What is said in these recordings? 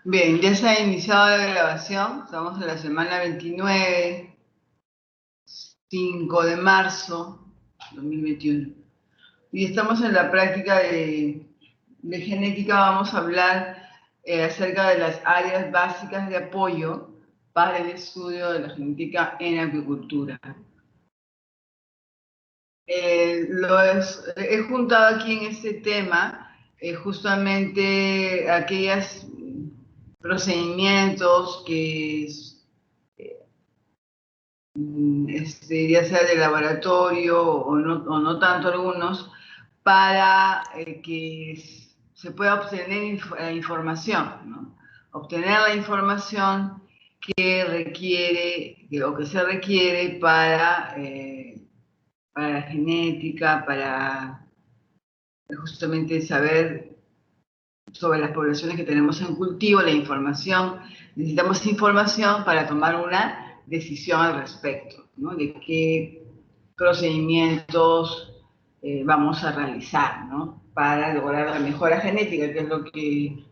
Bien, ya se ha iniciado la grabación. Estamos en la semana 29, 5 de marzo 2021. Y estamos en la práctica de genética. Vamos a hablar acerca de las áreas básicas de apoyo para el estudio de la genética en acuicultura. He juntado aquí en este tema justamente aquellos procedimientos que ya sea de laboratorio o no tanto algunos, para que se pueda obtener información, ¿no? Obtener la información que requiere o que se requiere para genética, para justamente saber sobre las poblaciones que tenemos en cultivo, la información. Necesitamos información para tomar una decisión al respecto, ¿no? De qué procedimientos vamos a realizar, ¿no? Para lograr la mejora genética, que es lo que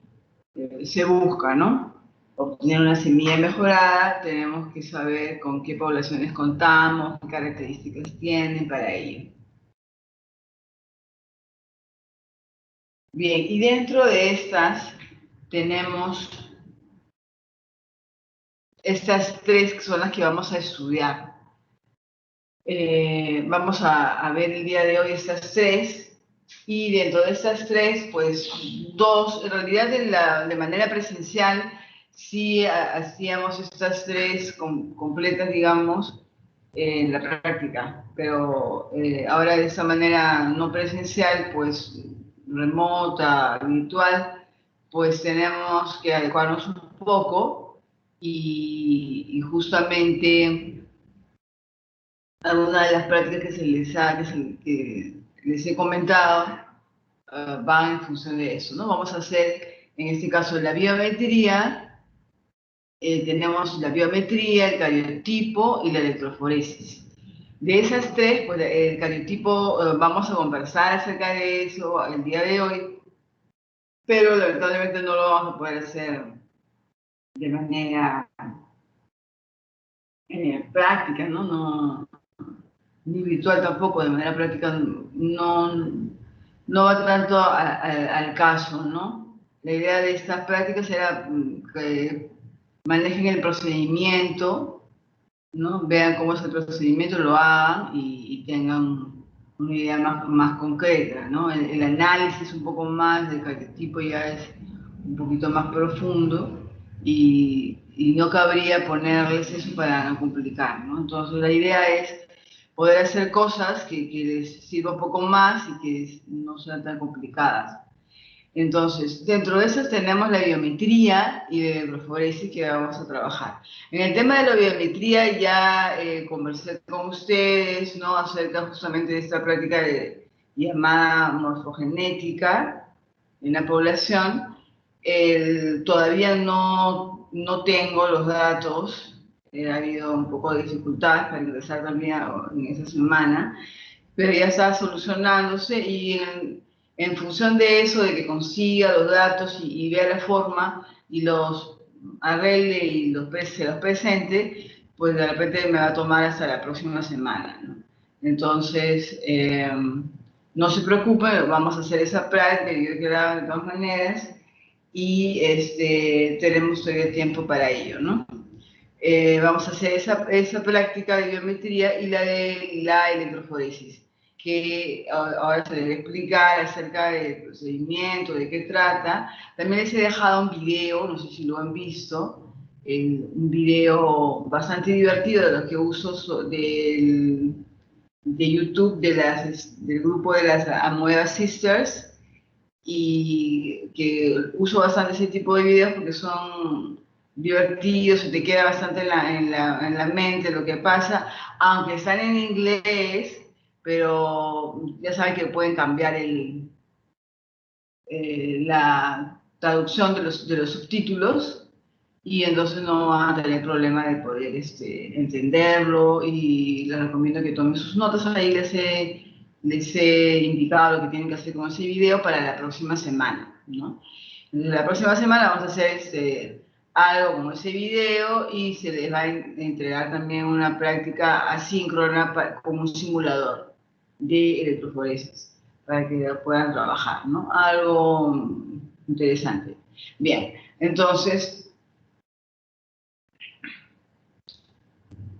se busca, ¿no? Obtener una semilla mejorada, tenemos que saber con qué poblaciones contamos, qué características tienen para ello. Bien, y dentro de estas tenemos estas tres que son las que vamos a estudiar. Vamos a ver el día de hoy estas tres, y dentro de estas tres, pues dos, en realidad de manera presencial, sí hacíamos estas tres completas, digamos, en la práctica, pero ahora de esa manera no presencial, pues remota, virtual, pues tenemos que adecuarnos un poco y justamente algunas de las prácticas que les he comentado van en función de eso, ¿no? Vamos a hacer, en este caso, la biometría. Tenemos la biometría, el cariotipo y la electroforesis. De esas tres, pues el cariotipo, vamos a conversar acerca de eso el día de hoy, pero lamentablemente no lo vamos a poder hacer de manera práctica, ¿no? Ni virtual tampoco, de manera práctica no va tanto al caso, ¿no? La idea de estas prácticas era que manejen el procedimiento, ¿no? Vean cómo es el procedimiento, lo hagan y tengan una idea más concreta, ¿no? El análisis un poco más del cariotipo ya es un poquito más profundo y no cabría ponerles eso para no complicar, ¿no? Entonces la idea es poder hacer cosas que les sirva un poco más y que no sean tan complicadas. Entonces, dentro de esas tenemos la biometría y la electroforesis que vamos a trabajar. En el tema de la biometría ya conversé con ustedes, ¿no? Acerca justamente de esta práctica llamada morfogenética en la población. Todavía no tengo los datos, ha habido un poco de dificultad para ingresar también en esa semana, pero ya está solucionándose y en función de eso, de que consiga los datos y vea la forma y los arregle y se los presente, pues de repente me va a tomar hasta la próxima semana, ¿no? Entonces, no se preocupen, vamos a hacer esa práctica, yo creo que de todas maneras, y tenemos todavía tiempo para ello, ¿no? Vamos a hacer esa práctica de biometría y la de la electroforesis, que ahora se les va a explicar acerca del procedimiento, de qué trata. También les he dejado un video, no sé si lo han visto, un video bastante divertido de los que uso de YouTube del grupo de las Amoeba Sisters, y que uso bastante ese tipo de videos porque son divertidos, se te queda bastante en la mente lo que pasa, aunque están en inglés, pero ya saben que pueden cambiar la traducción de los subtítulos, y entonces no van a tener problema de poder entenderlo, y les recomiendo que tomen sus notas. Ahí les he indicado lo que tienen que hacer con ese video para la próxima semana, ¿no? Entonces, la próxima semana vamos a hacer algo con ese video y se les va a entregar también una práctica asíncrona con un simulador de electroforesis para que puedan trabajar, ¿no? Algo interesante. Bien, entonces,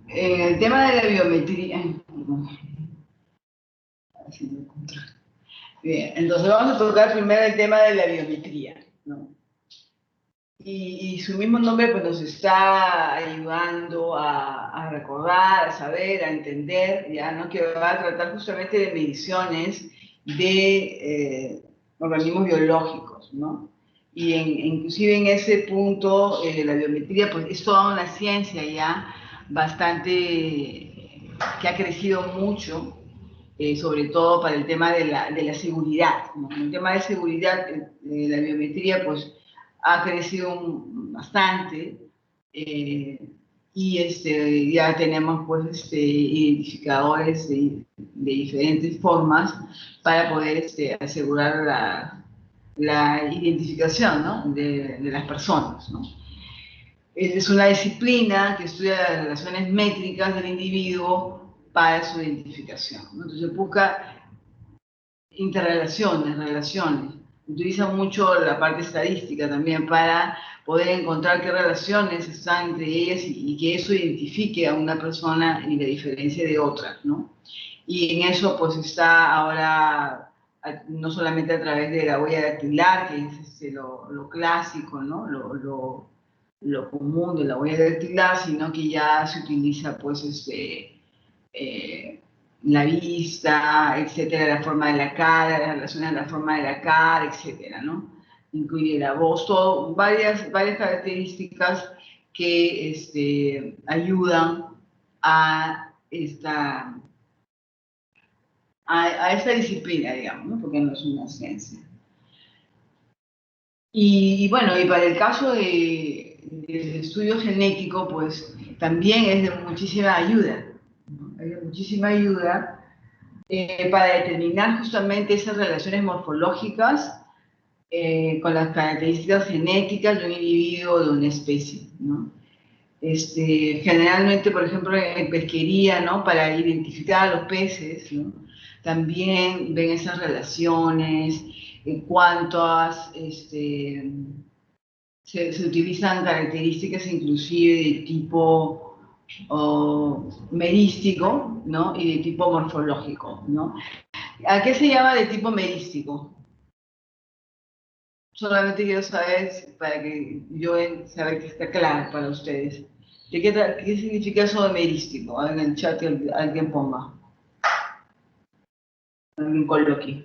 en el tema de la biometría... Bien, entonces vamos a tocar primero el tema de la biometría, ¿no? Y su mismo nombre pues, nos está ayudando a recordar, a saber, a entender, ya, ¿no? Que va a tratar justamente de mediciones de organismos biológicos, ¿no? Y inclusive en ese punto la biometría pues, es toda una ciencia ya bastante que ha crecido mucho, sobre todo para el tema de la seguridad, ¿no? En el tema de seguridad, la biometría pues ha crecido bastante y ya tenemos pues identificadores de diferentes formas para poder asegurar la identificación, ¿no? de las personas, ¿no? Es una disciplina que estudia las relaciones métricas del individuo para su identificación, ¿no? Entonces busca interrelaciones, relaciones. Utiliza mucho la parte estadística también para poder encontrar qué relaciones están entre ellas y que eso identifique a una persona y la diferencia de otra, ¿no? Y en eso pues está ahora no solamente a través de la huella dactilar, que es lo clásico, ¿no? Lo común de la huella dactilar, sino que ya se utiliza pues la vista, etcétera, la forma de la cara, las relaciones de la forma de la cara, etcétera, ¿no? Incluye la voz, todo, varias características que ayudan a esta, a esta disciplina, digamos, ¿no? Porque no es una ciencia. Y bueno, y para el caso del estudio genético, pues también es de muchísima ayuda, ¿no? Es de muchísima ayuda para determinar justamente esas relaciones morfológicas con las características genéticas de un individuo o de una especie, ¿no? Generalmente, por ejemplo, en pesquería, ¿no? Para identificar a los peces, ¿no? También ven esas relaciones, en cuántas se utilizan características inclusive de tipo merístico, ¿no? Y de tipo morfológico, ¿no? ¿A qué se llama de tipo merístico? Solamente quiero saber, para que yo saber que está claro para ustedes. ¿Qué significa eso de merístico? En el chat alguien ponga. Alguien coloque.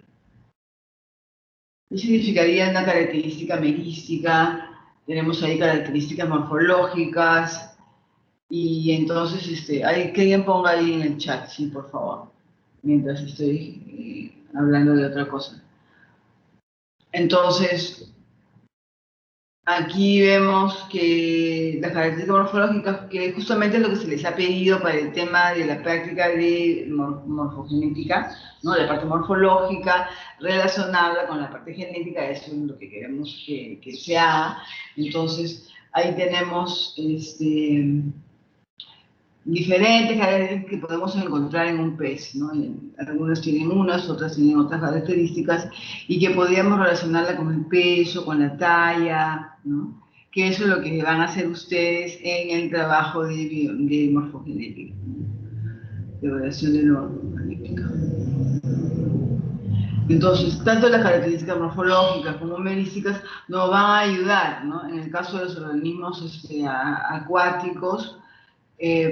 ¿Qué significaría una característica merística? Tenemos ahí características morfológicas. Y entonces, que alguien ponga ahí en el chat, sí, por favor. Mientras estoy hablando de otra cosa. Entonces, aquí vemos que las características morfológicas, que justamente es lo que se les ha pedido para el tema de la práctica de morfogenética, ¿no? La parte morfológica, relacionarla con la parte genética, eso es lo que queremos que se haga. Entonces, ahí tenemos diferentes características que podemos encontrar en un pez, ¿no? Algunas tienen unas, otras tienen otras características, y que podríamos relacionarla con el peso, con la talla, ¿no? Que eso es lo que van a hacer ustedes en el trabajo de morfogenética, de evaluación de morfogenética. Entonces, tanto las características morfológicas como merísticas nos van a ayudar, ¿no? En el caso de los organismos acuáticos,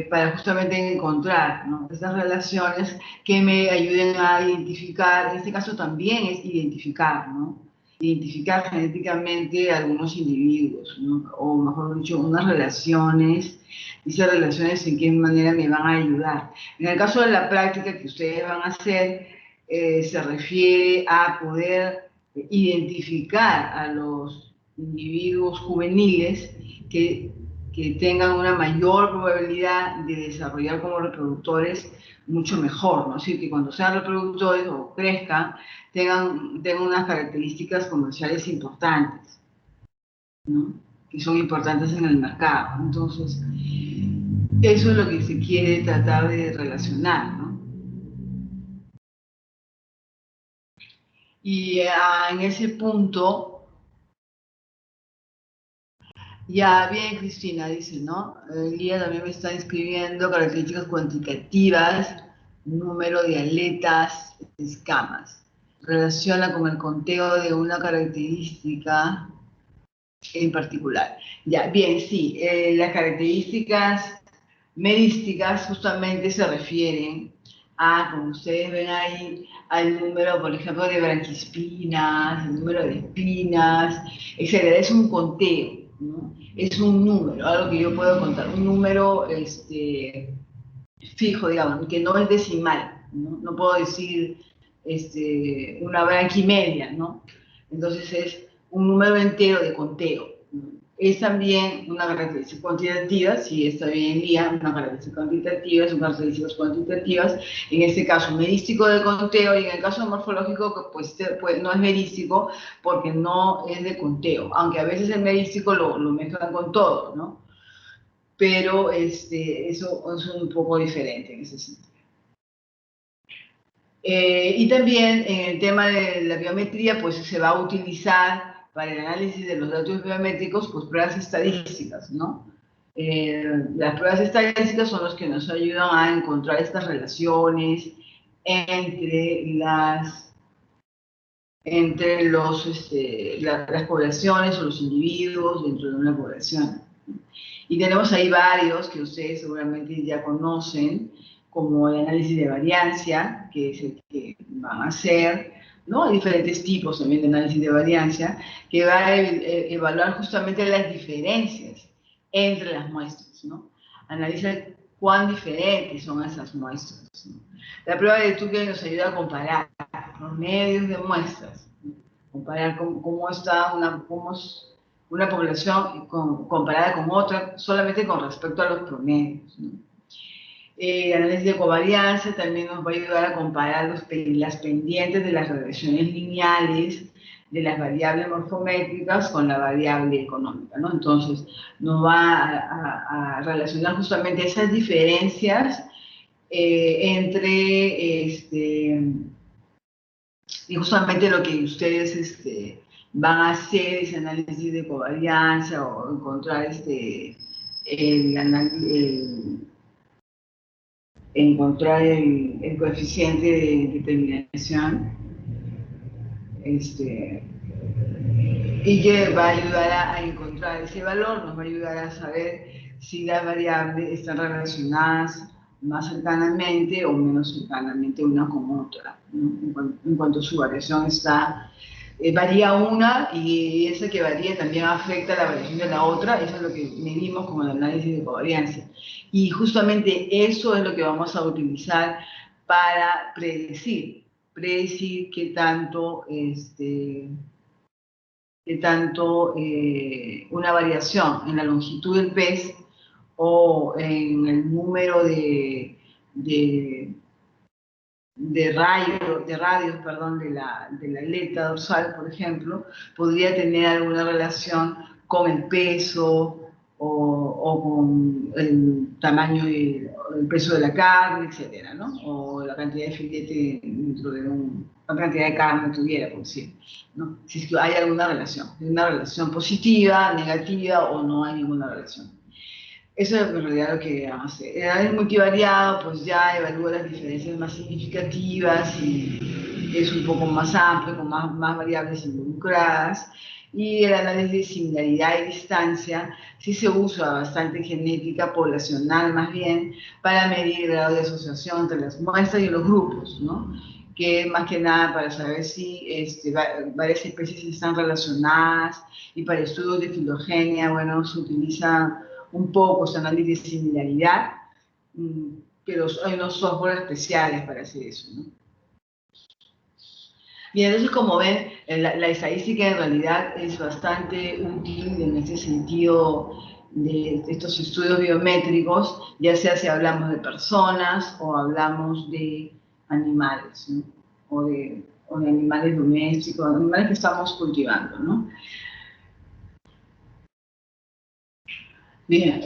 para justamente encontrar, ¿no? Esas relaciones que me ayuden a identificar, en este caso también es identificar, ¿no? Identificar genéticamente a algunos individuos, ¿no? O mejor dicho, unas relaciones, y esas relaciones en qué manera me van a ayudar. En el caso de la práctica que ustedes van a hacer, se refiere a poder identificar a los individuos juveniles que que tengan una mayor probabilidad de desarrollar como reproductores mucho mejor, ¿no? Así que cuando sean reproductores o crezcan, tengan unas características comerciales importantes, ¿no? Que son importantes en el mercado. Entonces, eso es lo que se quiere tratar de relacionar, ¿no? Y en ese punto, ya bien, Cristina dice, ¿no? Lía también me está inscribiendo características cuantitativas, número de aletas, escamas. Relaciona con el conteo de una característica en particular. Ya, bien, sí, las características merísticas justamente se refieren a, como ustedes ven ahí, al número, por ejemplo, de branquispinas, el número de espinas, etcétera. Es un conteo, ¿no? Es un número, algo que yo puedo contar, un número fijo, digamos, que no es decimal, ¿no? No puedo decir una branquimedia, ¿no? Entonces es un número entero de conteo, ¿no? Es también una característica cuantitativa, si está bien Lía, una característica cuantitativa, son características cuantitativas, en este caso merístico de conteo, y en el caso morfológico, pues no es merístico porque no es de conteo, aunque a veces el merístico lo mezclan con todo, ¿no? Pero eso es un poco diferente en ese sentido. Y también en el tema de la biometría, pues se va a utilizar para el análisis de los datos biométricos, pues pruebas estadísticas, ¿no? Las pruebas estadísticas son las que nos ayudan a encontrar estas relaciones entre las poblaciones o los individuos dentro de una población. Y tenemos ahí varios que ustedes seguramente ya conocen, como el análisis de variancia, que es el que van a hacer, ¿no? Hay diferentes tipos también de análisis de variancia, que va a evaluar justamente las diferencias entre las muestras, ¿no? Analiza cuán diferentes son esas muestras, ¿no? La prueba de Tukey nos ayuda a comparar promedios de muestras, ¿no? Comparar cómo está una población comparada con otra solamente con respecto a los promedios, ¿no? El análisis de covarianza también nos va a ayudar a comparar las pendientes de las regresiones lineales de las variables morfométricas con la variable económica, ¿no? Entonces, nos va a relacionar justamente esas diferencias y justamente lo que ustedes van a hacer ese análisis de covarianza o encontrar el coeficiente de determinación y que va a ayudar a encontrar ese valor, nos va a ayudar a saber si las variables están relacionadas más cercanamente o menos cercanamente una con otra, ¿no? En cuanto a su variación varía una y esa que varía también afecta la variación de la otra, eso es lo que medimos como el análisis de covariancia. Y justamente eso es lo que vamos a utilizar para predecir qué tanto una variación en la longitud del pez o en el número de radios, perdón, de la aleta dorsal, por ejemplo, podría tener alguna relación con el peso o con el tamaño el peso de la carne, etcétera, ¿no? O la cantidad de filete dentro de la cantidad de carne tuviera, por decir, ¿no? Si es que hay alguna relación, una relación positiva, negativa o no hay ninguna relación. Eso es en realidad lo que hace. El análisis multivariado pues ya evalúa las diferencias más significativas y es un poco más amplio, con más variables involucradas. Y el análisis de similaridad y distancia sí se usa bastante genética poblacional más bien para medir el grado de asociación entre las muestras y los grupos, ¿no? Que más que nada para saber si varias especies están relacionadas y para estudios de filogenia, bueno, se utiliza un poco ese análisis de similaridad, pero hay unos software especiales para hacer eso, ¿no? Bien, entonces como ven, la estadística en realidad es bastante útil en ese sentido de estos estudios biométricos, ya sea si hablamos de personas o hablamos de animales, ¿no? O de animales domésticos, animales que estamos cultivando, ¿no? Bien,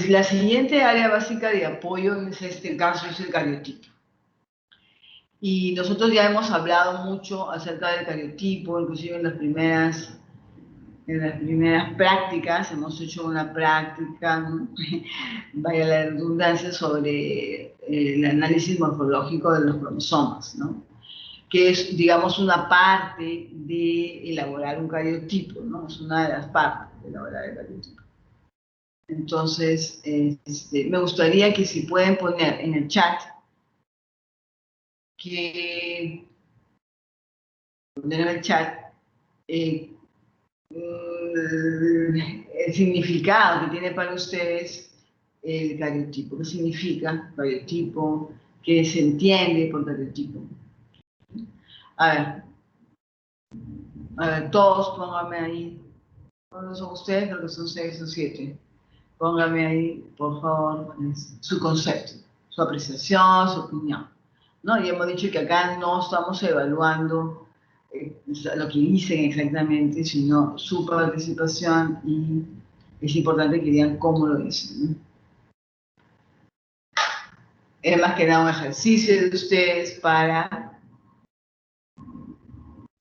la siguiente área básica de apoyo en este caso es el cariotipo. Y nosotros ya hemos hablado mucho acerca del cariotipo, inclusive en las primeras prácticas, hemos hecho una práctica, ¿no? Vaya la redundancia, sobre el análisis morfológico de los cromosomas, ¿no? Que es, digamos, una parte de elaborar un cariotipo, ¿no? Es una de las partes de elaborar el cariotipo. Entonces, me gustaría que si pueden poner en el chat que poner en el chat eh, el significado que tiene para ustedes el cariotipo. ¿Qué significa cariotipo? ¿Qué se entiende por cariotipo? A ver, todos pónganme ahí. ¿Cuántos son ustedes? Creo que son 6 o 7. Póngame ahí, por favor, su concepto, su apreciación, su opinión, ¿no? Y hemos dicho que acá no estamos evaluando lo que dicen exactamente, sino su participación, y es importante que digan cómo lo dicen, ¿no? Es más que nada un ejercicio de ustedes para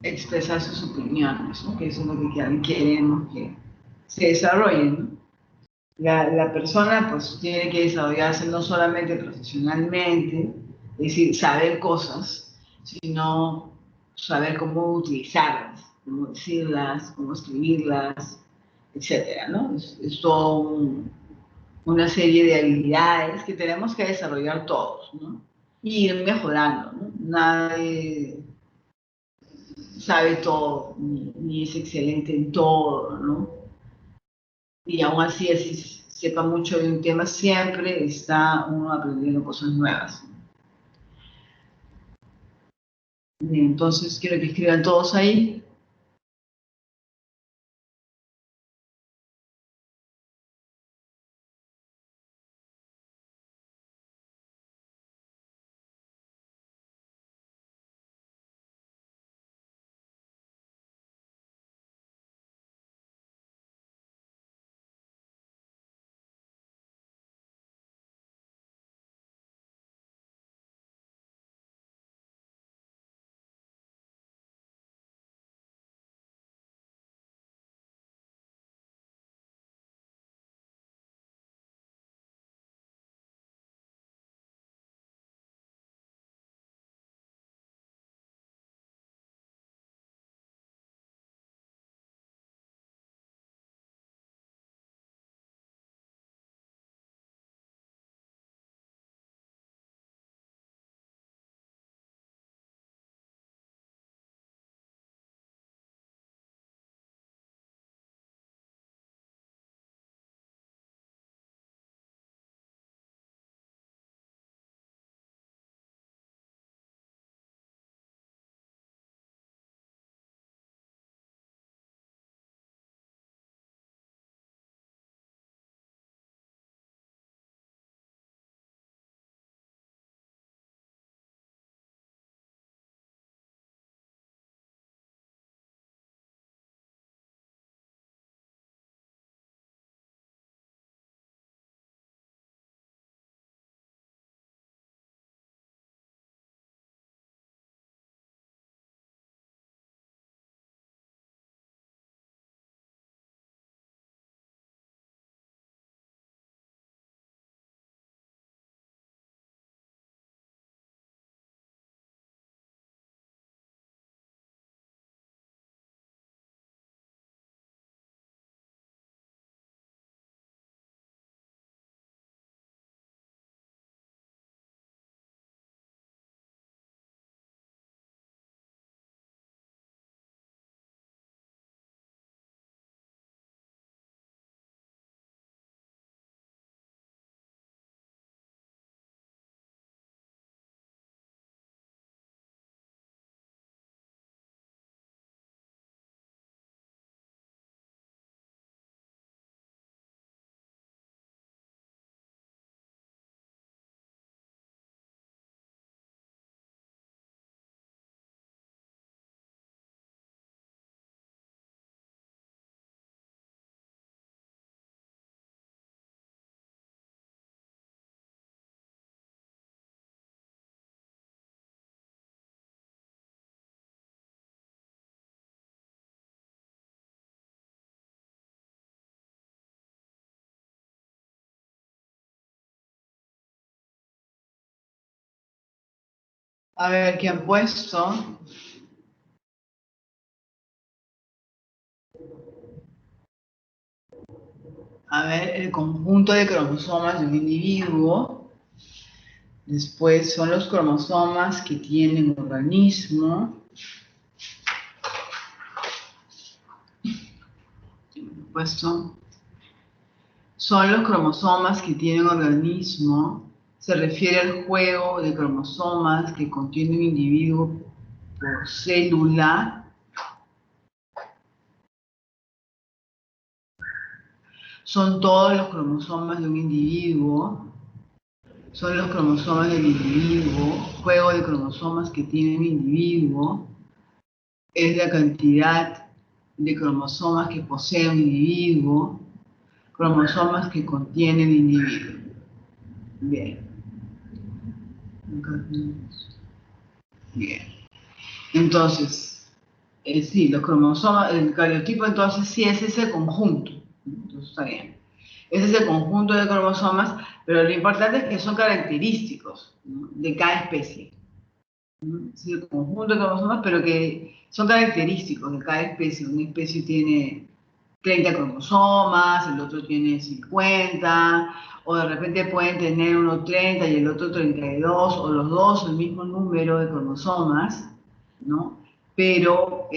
expresar sus opiniones, ¿no? Que eso es lo que queremos que se desarrollen, ¿no? La persona pues tiene que desarrollarse no solamente profesionalmente, es decir, saber cosas, sino saber cómo utilizarlas, cómo decirlas, cómo escribirlas, etcétera, ¿no? Es todo una serie de habilidades que tenemos que desarrollar todos, ¿no? Y ir mejorando, ¿no? Nadie sabe todo, ni es excelente en todo, ¿no? Y aún así sepa mucho de un tema, siempre está uno aprendiendo cosas nuevas. Bien, entonces quiero que escriban todos ahí. A ver, ¿qué han puesto? A ver, el conjunto de cromosomas de un individuo. Después son los cromosomas que tiene un organismo. Pues son los cromosomas que tiene un organismo. Se refiere al juego de cromosomas que contiene un individuo por célula. Son todos los cromosomas de un individuo. Son los cromosomas del individuo. Juego de cromosomas que tiene un individuo. Es la cantidad de cromosomas que posee un individuo. Cromosomas que contiene el individuo. Bien. Bien. Entonces, sí, los cromosomas, el cariotipo entonces sí es ese conjunto. Entonces está bien. Es ese conjunto de cromosomas, pero lo importante es que son característicos, ¿no?, de cada especie. ¿No? Es el conjunto de cromosomas, pero que son característicos de cada especie. Una especie tiene 30 cromosomas, el otro tiene 50, o de repente pueden tener uno 30 y el otro 32, o los dos el mismo número de cromosomas, ¿no? Pero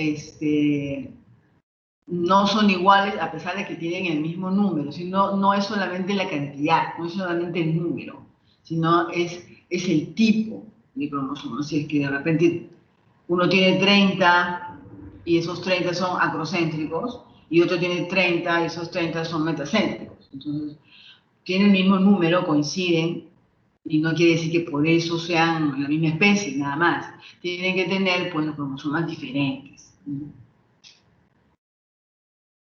no son iguales a pesar de que tienen el mismo número, sino no es solamente la cantidad, no es solamente el número, sino es el tipo de cromosomas. Si es que de repente uno tiene 30 y esos 30 son acrocéntricos, y otro tiene 30 y esos 30 son metacéntricos. Entonces, tienen el mismo número, coinciden, y no quiere decir que por eso sean la misma especie, nada más. Tienen que tener, pues, cromosomas diferentes.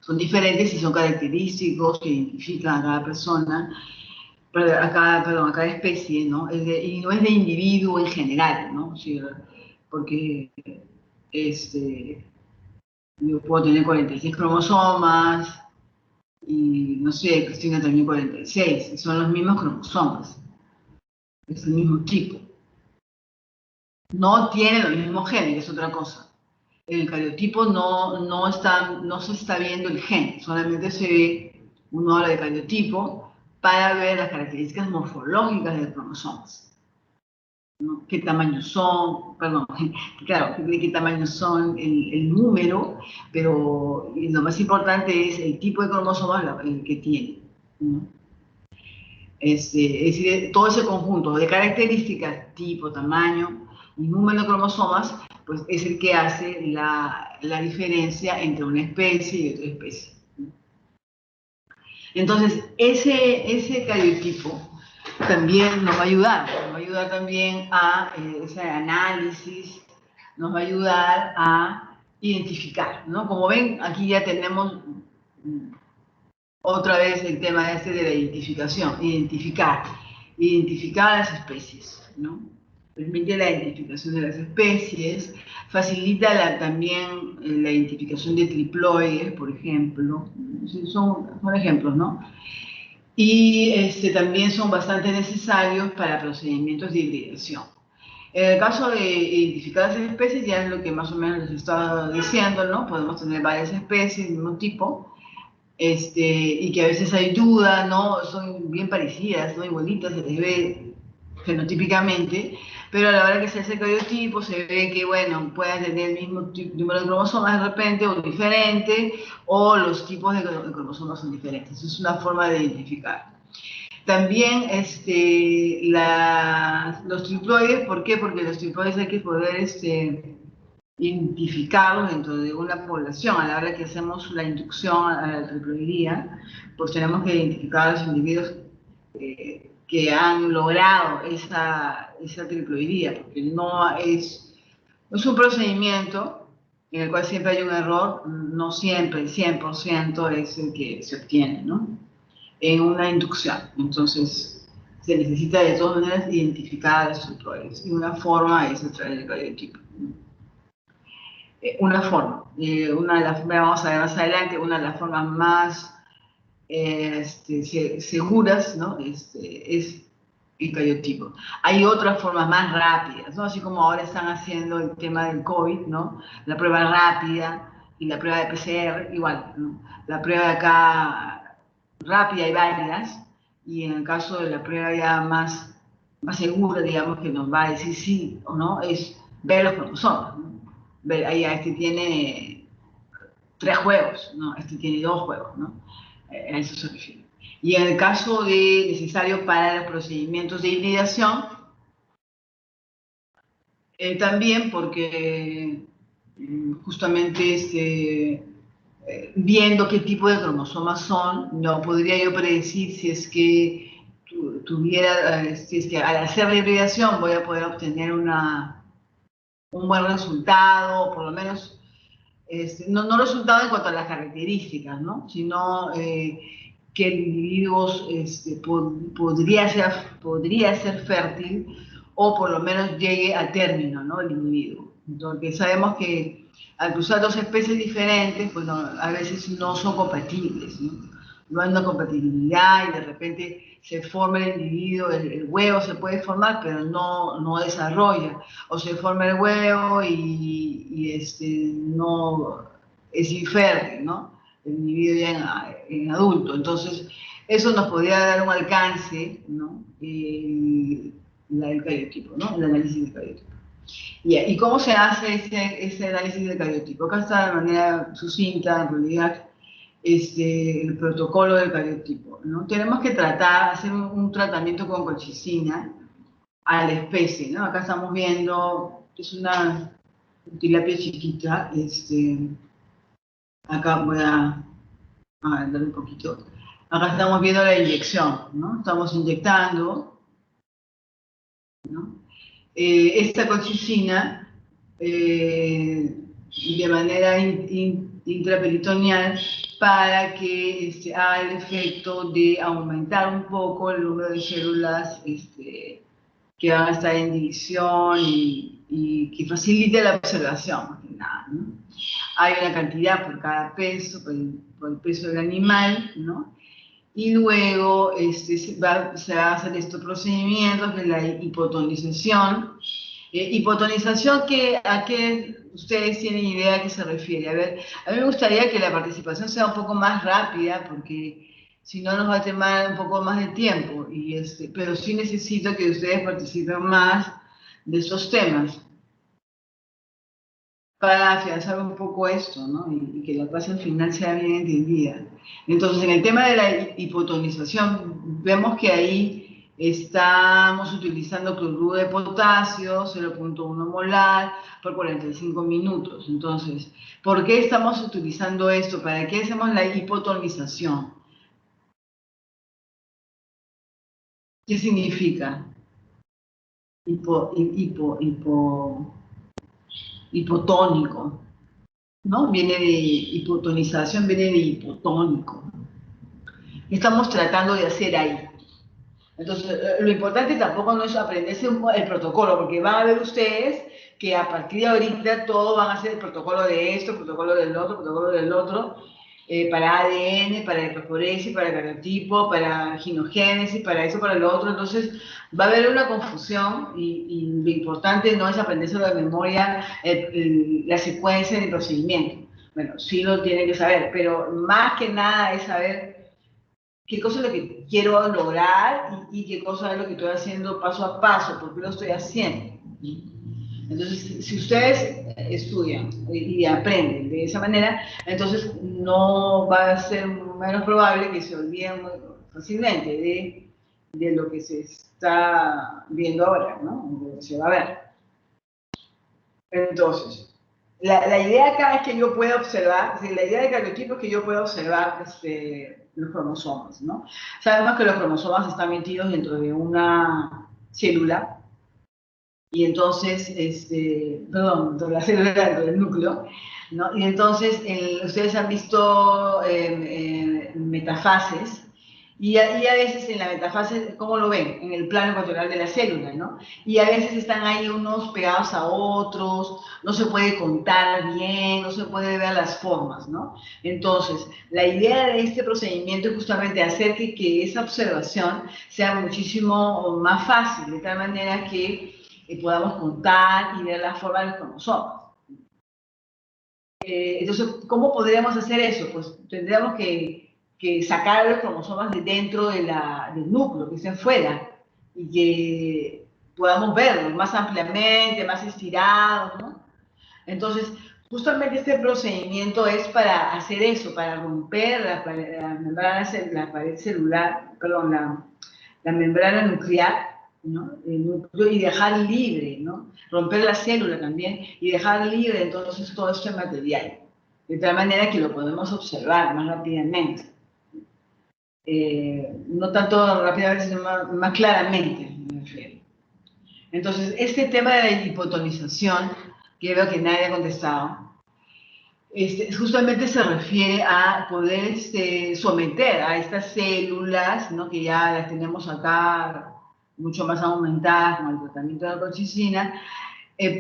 Son diferentes y son característicos que identifican a cada persona, a cada especie, ¿no? Y no es de individuo en general, ¿no? Sí, porque yo puedo tener 46 cromosomas y, no sé, Cristina también 46, y son los mismos cromosomas, es el mismo tipo. No tienen los mismos genes, es otra cosa. En el cariotipo no se está viendo el gen, solamente se ve, uno habla de cariotipo para ver las características morfológicas de los cromosomas, ¿no? Qué tamaño son, perdón, claro, de qué tamaño son, el número, pero lo más importante es el tipo de cromosomas el que tiene, ¿no? Es decir, todo ese conjunto de características, tipo, tamaño y número de cromosomas, pues es el que hace la diferencia entre una especie y otra especie. Entonces, ese cariotipo también nos va a ayudar también a ese análisis, nos va a ayudar a identificar, ¿no? Como ven, aquí ya tenemos otra vez el tema de la identificación, identificar las especies, ¿no? Permite la identificación de las especies, facilita también la identificación de triploides, por ejemplo, son ejemplos, ¿no? Y también son bastante necesarios para procedimientos de hibridación. En el caso de identificar las especies, ya es lo que más o menos les estaba diciendo, ¿no? Podemos tener varias especies del mismo tipo, y que a veces hay duda, ¿no? Son bien parecidas, ¿no? Igualitas, se les ve fenotípicamente, pero a la hora que se hace el cariotipo se ve que, bueno, pueden tener el mismo número de cromosomas de repente, o diferente, o los tipos de cromosomas son diferentes. Es una forma de identificar. También los triploides, ¿por qué? Porque los triploides hay que poder identificarlos dentro de una población. A la hora que hacemos la inducción a la triploidía, pues tenemos que identificar a los individuos que han logrado esa triploidía, porque no es un procedimiento en el cual siempre hay un error, no siempre, el 100% es el que se obtiene, ¿no? En una inducción. Entonces, se necesita de todas maneras identificar a los triploides, y una forma es a través del cariotipo. Una forma, una de las, vamos a ver más adelante, una de las formas más seguras, ¿no? Es el cariotipo. Hay otras formas más rápidas, ¿no? Así como ahora están haciendo el tema del COVID, ¿no? La prueba rápida y la prueba de PCR, igual, ¿no? La prueba de acá rápida hay varias, y en el caso de la prueba ya más segura, digamos, que nos va a decir sí o no, es ver los cromosomas, ¿no? Ver, ahí este tiene 3 juegos, ¿no? Este tiene 2 juegos, ¿no? A eso se refiere. Y en el caso de necesario para los procedimientos de hibridación, también porque justamente viendo qué tipo de cromosomas son, no podría yo predecir si es que si es que al hacer la hibridación voy a poder obtener un buen resultado, por lo menos, no resultado en cuanto a las características, ¿no? Sino que el individuo podría ser fértil, o por lo menos llegue a término, ¿no? El individuo. Porque sabemos que al cruzar 2 especies diferentes, pues no, a veces no son compatibles, ¿no? No hay una compatibilidad y de repente se forma el individuo, el huevo se puede formar, pero no desarrolla. O se forma el huevo y no es infértil, ¿no? El individuo ya en adulto. Entonces, eso nos podría dar un alcance, ¿no? El cariotipo, ¿no? El análisis del cariotipo. ¿Y cómo se hace ese análisis del cariotipo? Acá está de manera sucinta, en realidad, el protocolo del cariotipo, ¿no? Tenemos que hacer un tratamiento con colchicina a la especie, ¿no? Acá estamos viendo, es una tilapia chiquita, acá voy a dar un poquito. Acá estamos viendo la inyección, ¿no? Estamos inyectando, ¿no? Esta colchicina de manera intraperitoneal para que haga el efecto de aumentar un poco el número de células que van a estar en división y que facilite la observación, más que nada, ¿no? Hay una cantidad por cada peso, por el peso del animal, ¿no? Y luego se va a hacer estos procedimientos de la hipotonización. Hipotonización, ¿a qué ustedes tienen idea a qué se refiere? A ver, a mí me gustaría que la participación sea un poco más rápida, porque si no nos va a tomar un poco más de tiempo, pero sí necesito que ustedes participen más de estos temas para afianzar un poco esto, ¿no? Y que la clase al final sea bien entendida. Entonces, en el tema de la hipotonización, vemos que ahí estamos utilizando cloruro de potasio, 0,1 molar por 45 minutos. Entonces, ¿por qué estamos utilizando esto? ¿Para qué hacemos la hipotonización? ¿Qué significa? Hipotónico, ¿no? Viene de hipotonización, viene de hipotónico. ¿Qué estamos tratando de hacer ahí? Entonces, lo importante tampoco no es aprenderse el protocolo, porque van a ver ustedes que a partir de ahorita todos van a hacer el protocolo de esto, el protocolo del otro, para ADN, para electroforesis, para cariotipo, para ginogénesis, para eso, para lo otro. Entonces, va a haber una confusión y lo importante no es aprenderse de memoria la secuencia del procedimiento. Bueno, sí lo tienen que saber, pero más que nada es saber qué cosa es lo que quiero lograr y qué cosa es lo que estoy haciendo paso a paso, por qué lo estoy haciendo. Entonces, si ustedes estudian y aprenden de esa manera, entonces no va a ser menos probable que se olviden muy fácilmente de lo que se está viendo ahora, ¿no? De lo que se va a ver. Entonces, la idea acá es que yo pueda observar, la idea de cariotipo es que yo pueda observar los cromosomas, ¿no? Sabemos que los cromosomas están metidos dentro de una célula, y entonces, perdón, dentro de la célula, dentro del núcleo, ¿no? Y entonces, ustedes han visto metafases, Y a veces en la metafase, ¿cómo lo ven? En el plano ecuatorial de la célula, ¿no? Y a veces están ahí unos pegados a otros, no se puede contar bien, no se puede ver las formas, ¿no? Entonces, la idea de este procedimiento es justamente hacer que esa observación sea muchísimo más fácil, de tal manera que podamos contar y ver la forma de los cromosomas. Entonces, ¿cómo podríamos hacer eso? Pues tendríamos que sacar los cromosomas de dentro del núcleo, que estén fuera, y que podamos verlos más ampliamente, más estirados, ¿no? Entonces, justamente este procedimiento es para hacer eso, para romper la pared celular, perdón, la membrana nuclear, ¿no? El núcleo, y dejar libre, ¿no? Romper la célula también y dejar libre entonces todo este material, de tal manera que lo podemos observar más rápidamente. No tanto rápidamente, sino más claramente, me refiero. Entonces, este tema de la hipotonización, que veo que nadie ha contestado, justamente se refiere a poder someter a estas células, ¿no? Que ya las tenemos acá mucho más aumentadas con el tratamiento de la colchicina,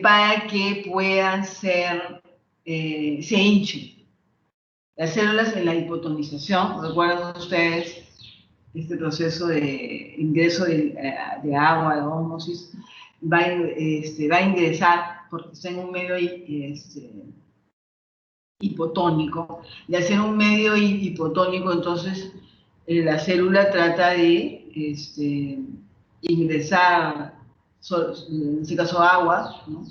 para que puedan se hinchen. Las células en la hipotonización, recuerdan ustedes este proceso de ingreso de agua, de ósmosis, va a ingresar porque está en un medio hipotónico, y al ser un medio hipotónico, entonces la célula trata de ingresar, en este caso agua, ¿no?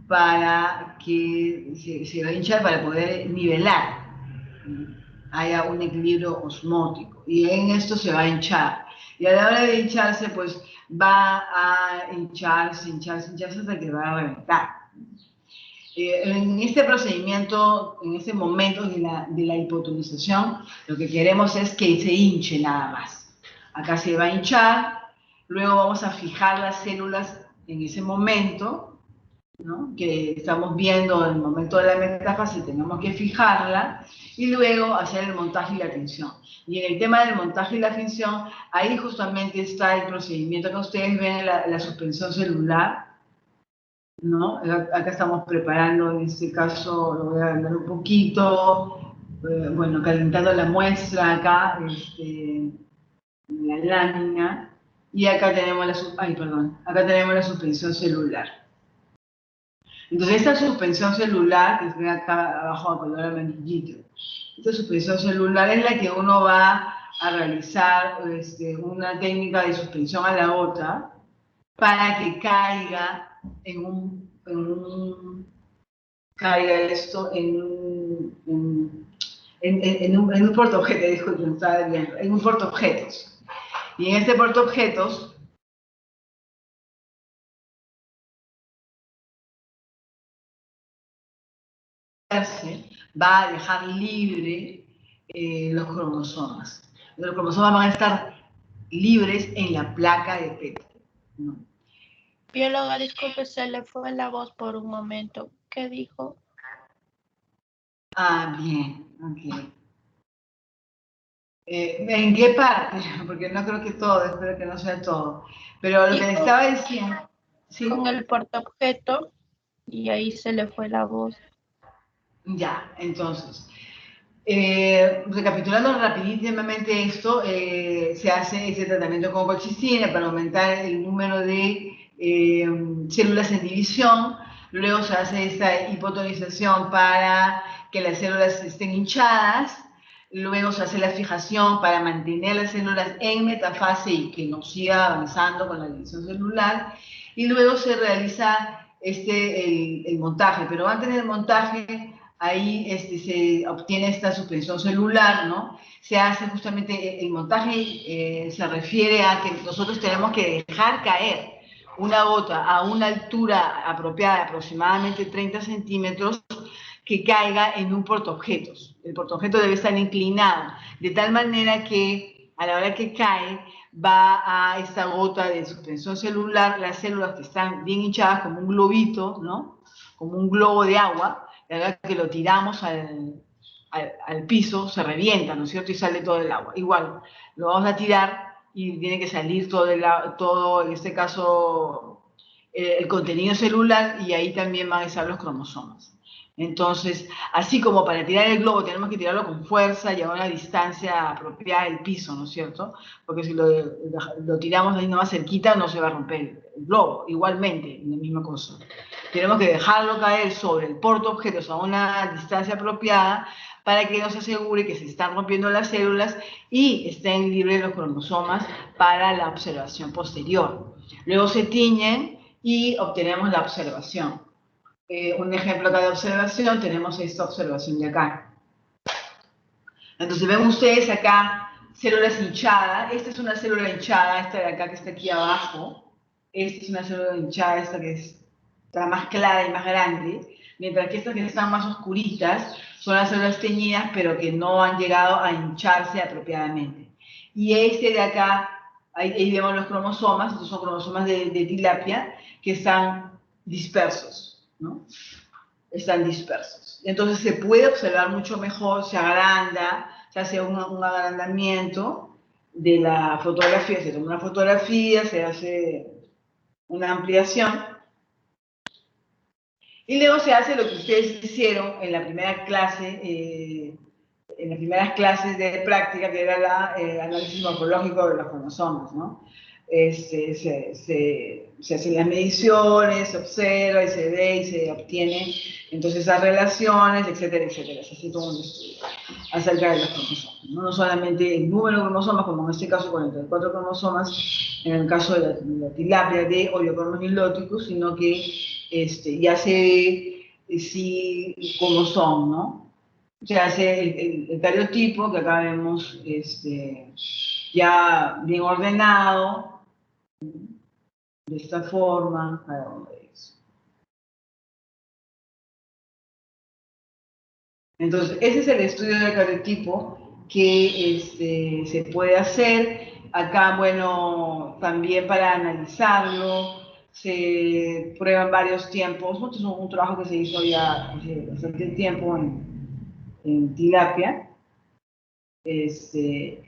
Para que se va a hinchar para poder nivelar, ¿no? Haya un equilibrio osmótico, y en esto se va a hinchar. Y a la hora de hincharse, pues va a hincharse hasta que va a reventar. En este procedimiento, en este momento de la hipotonización, lo que queremos es que se hinche nada más. Acá se va a hinchar, luego vamos a fijar las células en ese momento, ¿no? Que estamos viendo en el momento de la metáfase, tenemos que fijarla, y luego hacer el montaje y la tinción. Y en el tema del montaje y la tinción, ahí justamente está el procedimiento que ustedes ven, la suspensión celular, ¿no? Acá estamos preparando, en este caso, lo voy a agrandar un poquito, bueno, calentando la muestra acá, la lámina, y acá tenemos acá tenemos la suspensión celular. Entonces, esta suspensión celular, que se ve acá abajo a color amarillito, esta suspensión celular es la que uno va a realizar una técnica de suspensión a la gota para que caiga caiga esto en un portaobjetos, disculpen, estaba viendo, en un portaobjetos. Y en este portaobjetos va a dejar libre los cromosomas. Los cromosomas van a estar libres en la placa de Petri, ¿no? Bióloga, disculpe, se le fue la voz por un momento. ¿Qué dijo? Ah, bien, ok. ¿En qué parte? Porque no creo que todo, espero que no sea todo. Pero lo que le estaba diciendo... ¿sí? Con el portaobjeto, y ahí se le fue la voz. Ya, entonces, recapitulando rapidísimamente esto, se hace ese tratamiento con colchicina para aumentar el número de células en división. Luego se hace esta hipotonización para que las células estén hinchadas. Luego se hace la fijación para mantener las células en metafase y que no siga avanzando con la división celular. Y luego se realiza el montaje. Pero antes del montaje, ahí se obtiene esta suspensión celular, ¿no? Se hace justamente el montaje, se refiere a que nosotros tenemos que dejar caer una gota a una altura apropiada, aproximadamente 30 centímetros, que caiga en un portaobjetos. El portaobjetos debe estar inclinado, de tal manera que a la hora que cae, va a esta gota de suspensión celular, las células que están bien hinchadas como un globito, ¿no? Como un globo de agua, la verdad que lo tiramos al piso, se revienta, ¿no es cierto? Y sale todo el agua. Igual, lo vamos a tirar y tiene que salir todo en este caso, el contenido celular, y ahí también van a estar los cromosomas. Entonces, así como para tirar el globo tenemos que tirarlo con fuerza y a una distancia apropiada del piso, ¿no es cierto? Porque si lo tiramos ahí nomás cerquita, no se va a romper el globo. Igualmente, la misma cosa. Tenemos que dejarlo caer sobre el portaobjetos a una distancia apropiada para que nos asegure que se están rompiendo las células y estén libres los cromosomas para la observación posterior. Luego se tiñen y obtenemos la observación. Un ejemplo acá de observación, tenemos esta observación de acá. Entonces ven ustedes acá células hinchadas. Esta es una célula hinchada, esta de acá que está aquí abajo. Esta es una célula hinchada, esta que está más clara y más grande. Mientras que estas que están más oscuritas son las células teñidas, pero que no han llegado a hincharse apropiadamente. Y este de acá, ahí vemos los cromosomas, estos son cromosomas de tilapia, que están dispersos, ¿no? Están dispersos. Entonces se puede observar mucho mejor, se agranda, se hace un agrandamiento de la fotografía, se toma una fotografía, se hace una ampliación, y luego se hace lo que ustedes hicieron en la primera clase, en las primeras clases de práctica, que era el análisis morfológico de los cromosomas, ¿no? Se hacen las mediciones, se observa y se ve y se obtiene entonces esas relaciones, etcétera, etcétera. Se hace todo un estudio acerca de los cromosomas, ¿no? No solamente el número de cromosomas, como en este caso 44 cromosomas, en el caso de la tilapia de Oreochromis niloticus, sino que ya se ve sí, cómo son, ¿no? Se hace el cariotipo, que acá vemos ya bien ordenado, de esta forma. A ver, ¿dónde es? Entonces, ese es el estudio del cariotipo que se puede hacer. Acá, bueno, también para analizarlo, se prueban varios tiempos. Esto es un trabajo que se hizo ya hace bastante tiempo en tilapia, que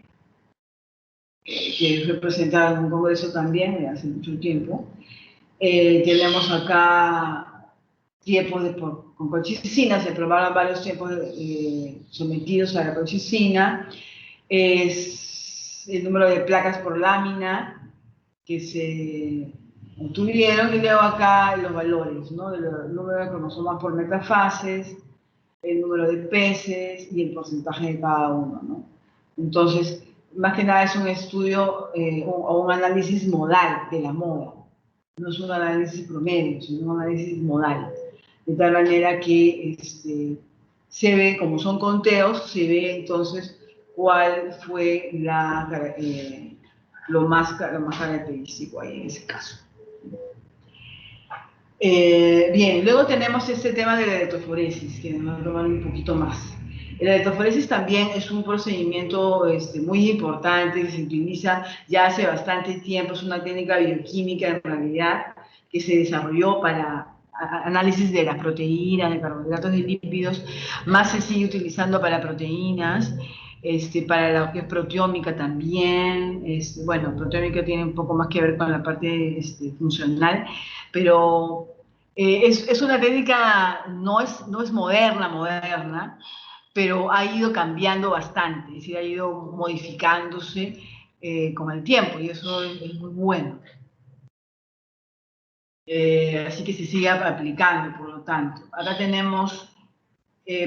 fue presentado en un congreso también hace mucho tiempo. Tenemos acá tiempos con colchicina, se probaron varios tiempos sometidos a la colchicina. Es el número de placas por lámina que se obtuvieron, y luego acá los valores, ¿no? El número de cromosomas por metafases, el número de peces y el porcentaje de cada uno, ¿no? Entonces, más que nada es un estudio o un análisis modal de la moda. No es un análisis promedio, sino un análisis modal. De tal manera que se ve, como son conteos, se ve entonces cuál fue lo más característico ahí en ese caso. Bien, luego tenemos este tema de la electroforesis, que nos va a tomar un poquito más. La electroforesis también es un procedimiento muy importante, que se utiliza ya hace bastante tiempo, es una técnica bioquímica en realidad, que se desarrolló para análisis de las proteínas, de carbohidratos y lípidos, más se sigue utilizando para proteínas, para lo que es proteómica también. Bueno, proteómica tiene un poco más que ver con la parte funcional, pero es una técnica, no es moderna, pero ha ido cambiando bastante, es decir, ha ido modificándose con el tiempo, y eso es muy bueno. Así que se sigue aplicando, por lo tanto. Acá tenemos,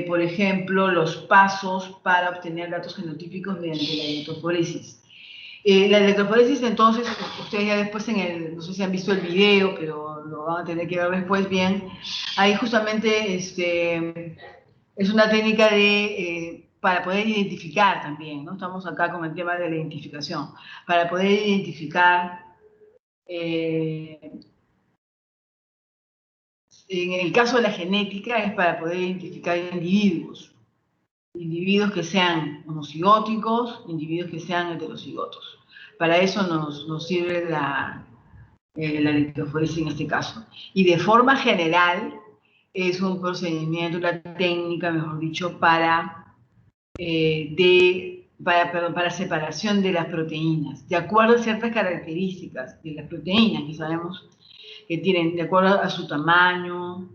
por ejemplo, los pasos para obtener datos genotípicos mediante la electroforesis. La electroforesis, entonces, ustedes ya después no sé si han visto el video, pero lo van a tener que ver después bien. Ahí justamente es una técnica para poder identificar también, ¿no? Estamos acá con el tema de la identificación. Para poder identificar, en el caso de la genética, es para poder identificar individuos que sean homocigóticos, individuos que sean heterocigotos. Para eso nos sirve la electroforesis en este caso. Y de forma general, es un procedimiento, una técnica, mejor dicho, para para separación de las proteínas, de acuerdo a ciertas características de las proteínas que sabemos que tienen, de acuerdo a su tamaño,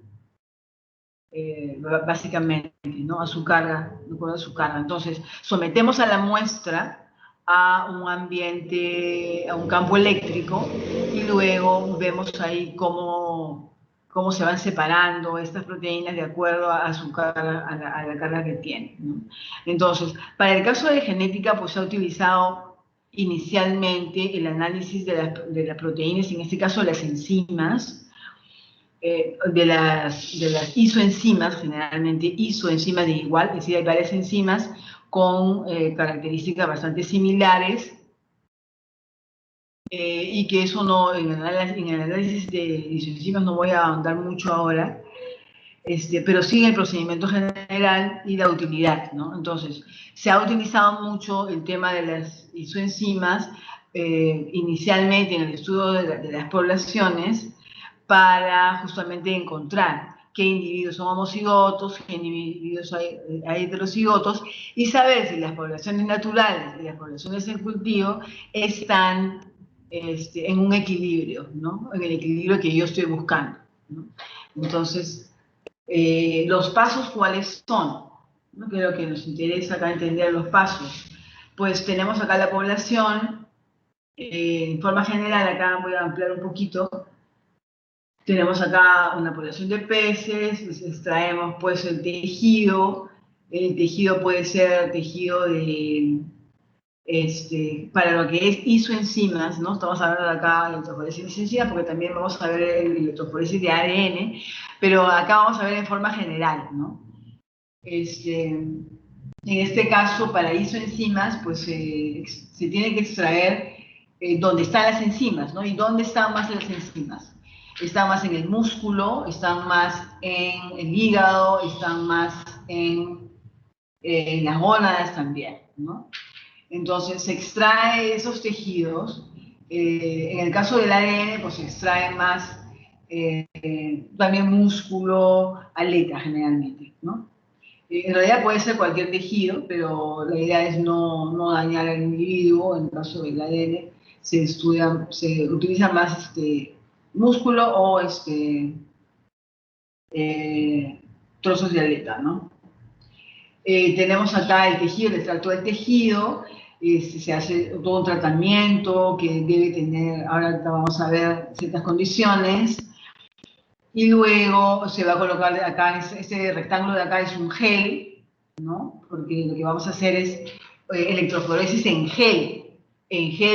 básicamente, ¿no? A su carga, de acuerdo a su carga. Entonces, sometemos a la muestra a un ambiente, a un campo eléctrico, y luego vemos ahí cómo se van separando estas proteínas de acuerdo a su carga, a la carga que tienen, ¿no? Entonces, para el caso de genética, pues se ha utilizado inicialmente el análisis de las proteínas, en este caso las enzimas, de las isoenzimas, generalmente isoenzimas de igual, es decir, hay varias enzimas con características bastante similares, y que eso no, en el análisis de isoenzimas no voy a ahondar mucho ahora, pero sí en el procedimiento general y la utilidad, ¿no? Entonces, se ha utilizado mucho el tema de las isoenzimas, inicialmente en el estudio de las poblaciones, para justamente encontrar qué individuos son homocigotos, qué individuos hay heterocigotos, y saber si las poblaciones naturales y las poblaciones en cultivo están en un equilibrio, ¿no? En el equilibrio que yo estoy buscando, ¿no? Entonces, los pasos, ¿cuáles son? ¿No? Creo que nos interesa acá entender los pasos. Pues tenemos acá la población, en forma general, acá voy a ampliar un poquito. Tenemos acá una población de peces, pues extraemos pues el tejido puede ser tejido de, para lo que es isoenzimas, ¿no? Estamos hablando de acá de electroforesis de enzimas, porque también vamos a ver el electroforesis de ADN, pero acá vamos a ver en forma general, ¿no? En este caso, para isoenzimas, pues se tiene que extraer dónde están las enzimas, ¿no? ¿Y dónde están más las enzimas? Están más en el músculo, están más en el hígado, están más en las gónadas también, ¿no? Entonces se extrae esos tejidos. En el caso del ADN, pues se extrae más también músculo, aleta generalmente, ¿no? En realidad puede ser cualquier tejido, pero la idea es no dañar al individuo. En el caso del ADN se utiliza más músculo o trozos de aleta, ¿no? Tenemos acá el tejido, el extracto del tejido, se hace todo un tratamiento que debe tener, ahora vamos a ver ciertas condiciones, y luego se va a colocar acá, este rectángulo de acá es un gel, ¿no? Porque lo que vamos a hacer es electroforesis en gel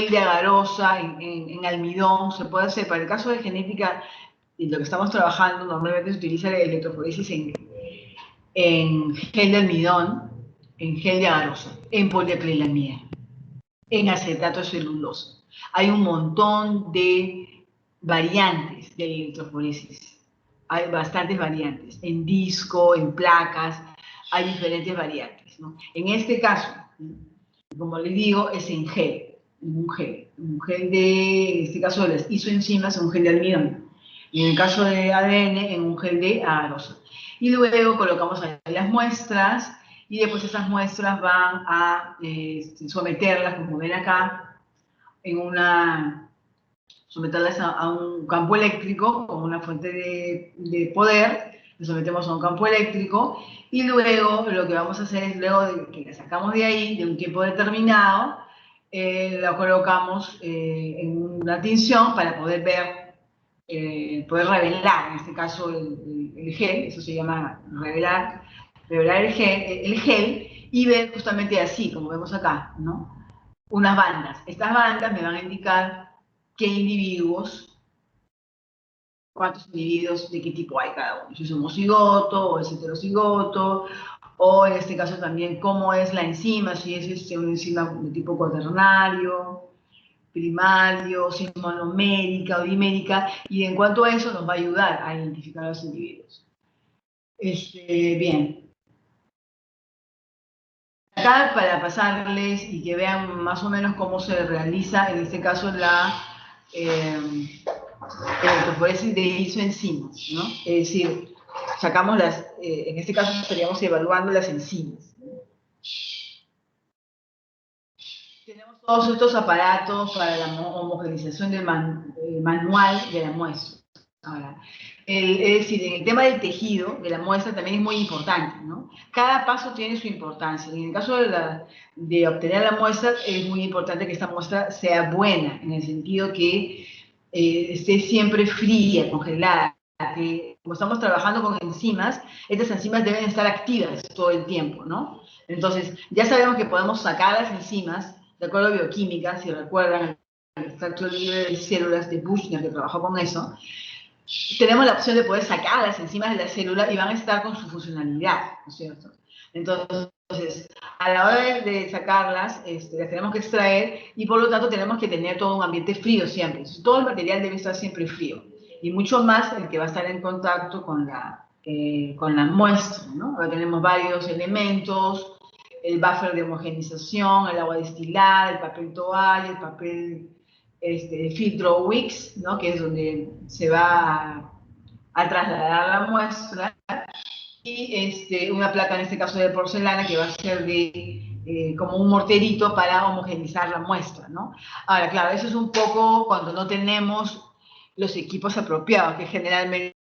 de agarosa, en almidón, se puede hacer. Para el caso de genética, y lo que estamos trabajando, normalmente se utiliza la electroforesis en gel de almidón, en gel de agarosa, en poliacrilamida, en acetato de celulosa. Hay un montón de variantes de electroforesis. Hay bastantes variantes, en disco, en placas, hay diferentes variantes, ¿no? En este caso, como les digo, es en gel, un gel de, en este caso de las isoenzimas, un gel de almidón. Y en el caso de ADN, en un gel de agarosa. Y luego colocamos ahí las muestras, y después esas muestras van a someterlas, como ven acá, someterlas a un campo eléctrico con una fuente de poder, le sometemos a un campo eléctrico, y luego lo que vamos a hacer es, luego de que la sacamos de ahí, de un tiempo determinado, la colocamos en una tinción para poder ver, poder revelar, en este caso, el gel, eso se llama revelar el gel, y ver justamente así, como vemos acá, ¿no? Unas bandas. Estas bandas me van a indicar qué individuos, cuántos individuos, de qué tipo hay cada uno, si es homocigoto o es heterocigoto, o en este caso también cómo es la enzima, si es una enzima de tipo cuaternario, primario, si es monomérica o dimérica, y en cuanto a eso nos va a ayudar a identificar a los individuos. Bien. Acá, para pasarles y que vean más o menos cómo se realiza, en este caso, la electroforesis de isoenzimas, ¿no? Es decir, sacamos en este caso estaríamos evaluando las enzimas, ¿no? todos estos aparatos para la homogeneización del manual de la muestra. Ahora, es decir, en el tema del tejido de la muestra también es muy importante, ¿no? Cada paso tiene su importancia. En el caso de obtener la muestra, es muy importante que esta muestra sea buena, en el sentido que esté siempre fría, congelada. Que, como estamos trabajando con enzimas, estas enzimas deben estar activas todo el tiempo, ¿no? Entonces, ya sabemos que podemos sacar las enzimas, de acuerdo a bioquímica, si recuerdan el extracto libre de células de Buchner, que trabajó con eso, tenemos la opción de poder sacar las enzimas de la célula y van a estar con su funcionalidad, ¿no es cierto? Entonces, a la hora de sacarlas, las tenemos que extraer y por lo tanto tenemos que tener todo un ambiente frío siempre. Entonces, todo el material debe estar siempre frío y mucho más el que va a estar en contacto con la muestra, ¿no? Ahora tenemos varios elementos, el buffer de homogenización, el agua destilada, el papel toalla, el papel filtro Wix, ¿no? Que es donde se va a trasladar la muestra, y una placa, en este caso de porcelana, que va a ser como un morterito para homogenizar la muestra, ¿no? Ahora, claro, eso es un poco cuando no tenemos los equipos apropiados, que generalmente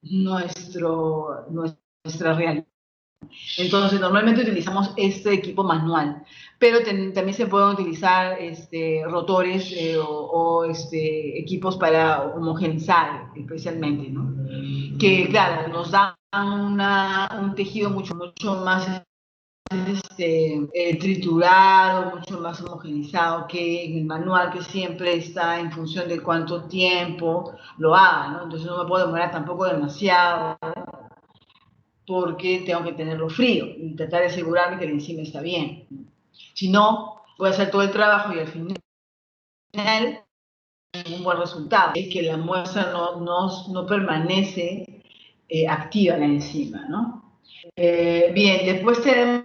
nuestra realidad. Entonces, normalmente utilizamos este equipo manual, pero también se pueden utilizar rotores o equipos para homogenizar especialmente, ¿no? Que, claro, nos dan un tejido mucho más triturado, mucho más homogenizado que en el manual, que siempre está en función de cuánto tiempo lo haga, ¿no? Entonces no me puedo demorar tampoco demasiado porque tengo que tenerlo frío y tratar de asegurarme que la enzima está bien. Si no, voy a hacer todo el trabajo y al final un buen resultado es que la muestra no permanece activa la enzima, ¿no? Bien, después tenemos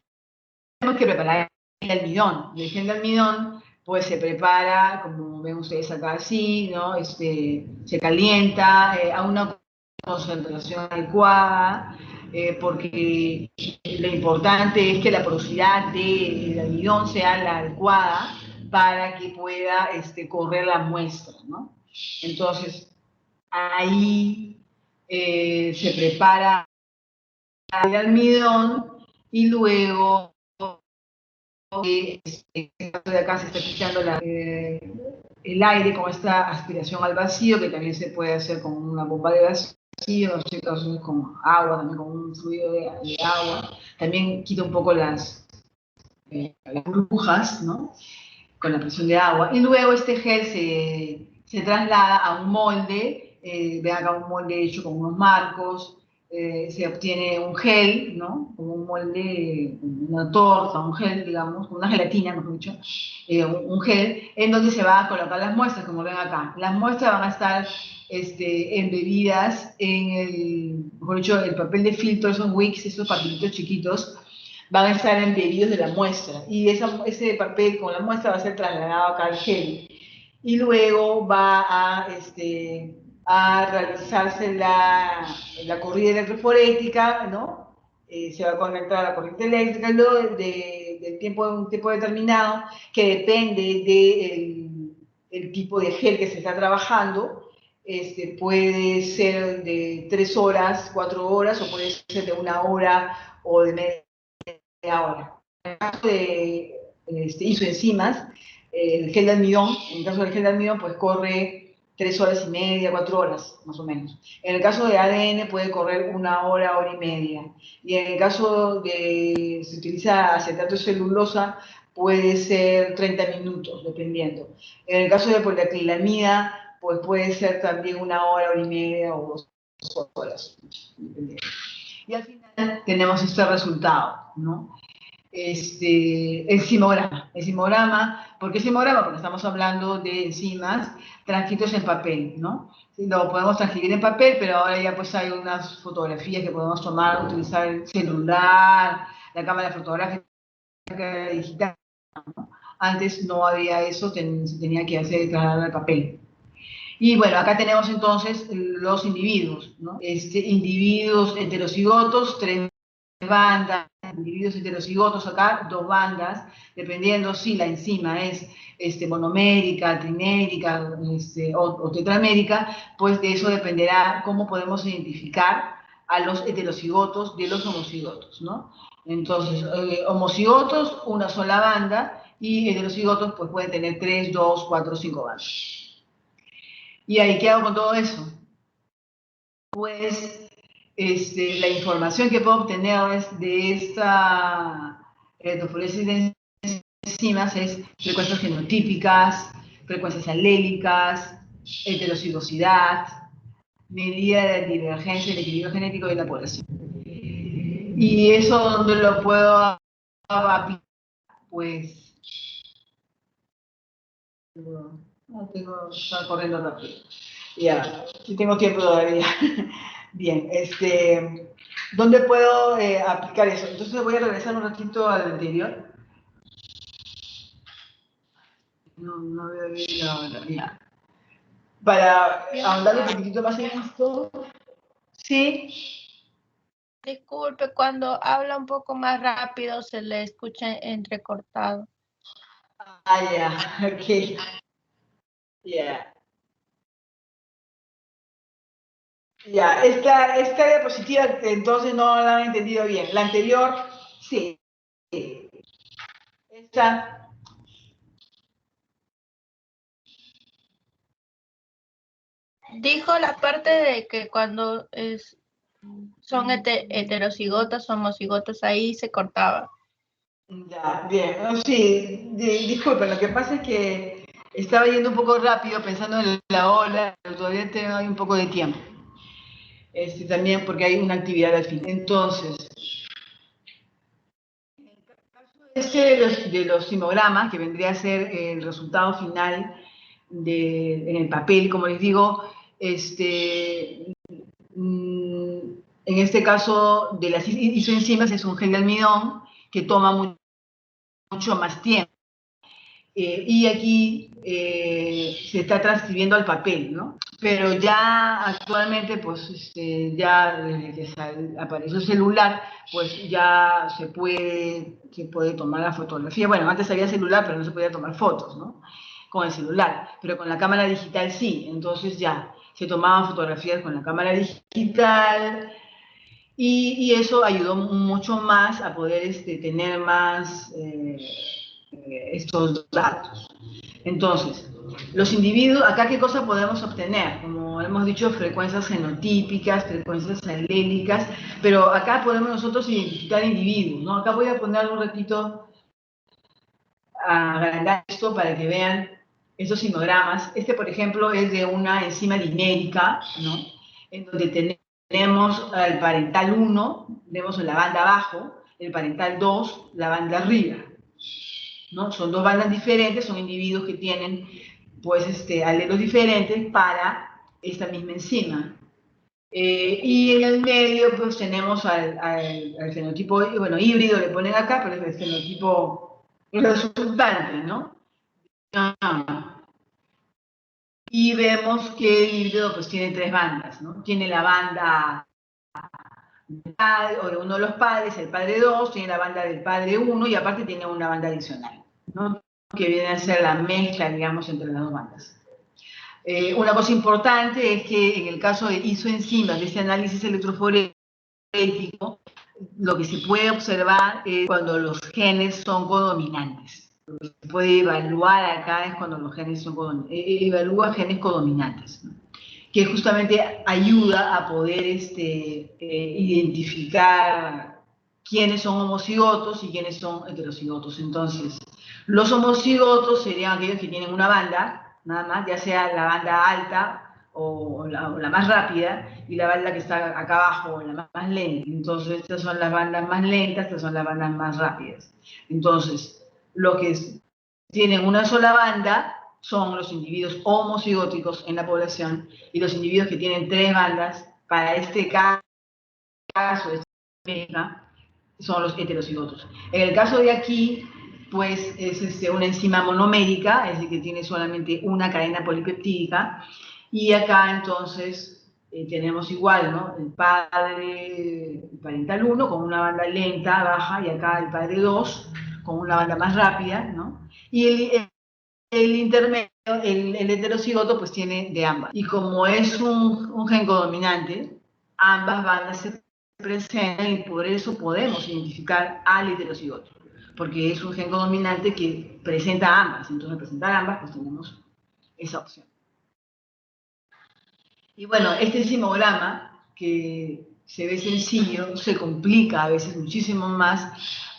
que preparar el almidón. Y el gel de almidón pues se prepara, como ven ustedes acá así, ¿no? Se calienta a una concentración adecuada, porque lo importante es que la porosidad del almidón sea la adecuada para que pueda correr la muestra, ¿no? Entonces, ahí se prepara el almidón y luego de acá se está quitando el aire con esta aspiración al vacío, que también se puede hacer con una bomba de vacío, en ciertas ocasiones con agua, también con un fluido de agua. También quita un poco las burbujas, ¿no? Con la presión de agua. Y luego este gel se traslada a un molde, vean acá un molde hecho con unos marcos, se obtiene un gel, ¿no? Como un molde, una torta, un gel, digamos, una gelatina, mejor dicho, un gel, en donde se van a colocar las muestras, como ven acá. Las muestras van a estar embebidas en mejor dicho, el papel de filtro, esos wicks, esos papelitos chiquitos, van a estar embebidos de la muestra. Y ese papel con la muestra va a ser trasladado acá al gel. Y luego va a realizarse la corrida electroforética, ¿no? Se va a conectar a la corriente eléctrica, luego un tiempo determinado, que depende del tipo de gel que se está trabajando. Puede ser de 3 horas, 4 horas, o puede ser de 1 hora o de media hora. En el caso de isoenzimas, el gel de almidón, en el caso del gel de almidón, pues corre 3 horas y media, 4 horas, más o menos. En el caso de ADN puede correr 1 hora, hora y media. Y en el caso de, se utiliza acetato de celulosa, puede ser 30 minutos, dependiendo. En el caso de poliacrilamida, pues puede ser también 1 hora, hora y media o 2 horas, dependiendo. Y al final tenemos este resultado, ¿no? El cimograma, ¿por qué cimograma? Porque estamos hablando de enzimas transcritos en papel, ¿no? Lo podemos transcribir en papel, pero ahora ya pues hay unas fotografías que podemos tomar, utilizar el celular, la cámara fotográfica digital, ¿no? Antes no había eso, se tenía que hacer trasladar al papel. Y bueno, acá tenemos entonces los individuos, ¿no? Individuos heterocigotos, 3 bandas, individuos heterocigotos acá, 2 bandas, dependiendo si la enzima es monomérica, trimérica o tetramérica, pues de eso dependerá cómo podemos identificar a los heterocigotos de los homocigotos, ¿no? Entonces, homocigotos, una sola banda, y heterocigotos pues pueden tener 3, 2, 4, 5 bandas. ¿Y ahí qué hago con todo eso? Pues la información que puedo obtener de esta electroforesis de enzimas es frecuencias genotípicas, frecuencias alélicas, heterocigosidad, medida de divergencia del equilibrio genético de la población. Y eso donde lo puedo aplicar, pues no tengo, está corriendo rápido. Ya, sí tengo tiempo todavía. Bien, ¿dónde puedo aplicar eso? Entonces voy a regresar un ratito al anterior. No veo bien la hora, ya. Para ahondar un poquitito más en esto. Sí. Disculpe, cuando habla un poco más rápido se le escucha entrecortado. Ah, ya, ok. Ya. Ya, esta diapositiva entonces no la han entendido bien. La anterior, sí. Esta. Dijo la parte de que cuando son heterocigotas, homocigotas, ahí se cortaba. Ya, bien. No, sí, disculpen, lo que pasa es que estaba yendo un poco rápido pensando en la hora, pero todavía tengo un poco de tiempo. También porque hay una actividad al fin. Entonces, de los simogramas, que vendría a ser el resultado final en el papel, como les digo, en este caso de las isoenzimas es un gel de almidón que toma mucho más tiempo. Y aquí se está transcribiendo al papel, ¿no? Pero ya actualmente, pues, ya desde que apareció el celular, pues ya se puede tomar la fotografía. Bueno, antes había celular, pero no se podía tomar fotos, ¿no? Con el celular, pero con la cámara digital sí, entonces ya se tomaban fotografías con la cámara digital y eso ayudó mucho más a poder tener más estos datos. Entonces, los individuos, acá qué cosa podemos obtener, como hemos dicho, frecuencias genotípicas, frecuencias alélicas, pero acá podemos nosotros identificar individuos, ¿no? Acá voy a poner un ratito a agrandar esto para que vean esos sinogramas. Por ejemplo, es de una enzima dimérica, ¿no? En donde tenemos el parental 1, vemos en la banda abajo, el parental 2, la banda arriba, ¿no? Son 2 bandas diferentes, son individuos que tienen, pues, alelos diferentes para esta misma enzima. Y en el medio, pues, tenemos al fenotipo, bueno, híbrido le ponen acá, pero es el fenotipo resultante, ¿no? Y vemos que el híbrido, pues, tiene 3 bandas, ¿no? Tiene la banda o de uno de los padres, el padre 2, tiene la banda del padre 1 y aparte tiene una banda adicional, ¿no? Que viene a ser la mezcla, digamos, entre las 2 bandas. Una cosa importante es que en el caso de isoenzimas, de este análisis electroforético, lo que se puede observar es cuando los genes son codominantes. Lo que se puede evaluar acá es cuando los genes son codominantes. Evalúa genes codominantes, ¿no? Que justamente ayuda a poder identificar quiénes son homocigotos y quiénes son heterocigotos. Entonces, los homocigotos serían aquellos que tienen una banda, nada más, ya sea la banda alta o la más rápida, y la banda que está acá abajo, la más lenta. Entonces, estas son las bandas más lentas, estas son las bandas más rápidas. Entonces, los que tienen una sola banda son los individuos homocigóticos en la población, y los individuos que tienen 3 bandas, para este caso, son los heterocigotos. En el caso de aquí, pues es una enzima monomérica, es decir, que tiene solamente una cadena polipeptídica, y acá entonces tenemos igual, ¿no? El parental 1 con una banda lenta, baja, y acá el padre 2 con una banda más rápida, ¿no? Y el intermedio, el heterocigoto, pues tiene de ambas. Y como es un gen codominante, ambas bandas se presentan y por eso podemos identificar al heterocigoto, porque es un gen codominante que presenta ambas. Entonces, al presentar ambas, pues tenemos esa opción. Y bueno, este simograma, que se ve sencillo, se complica a veces muchísimo más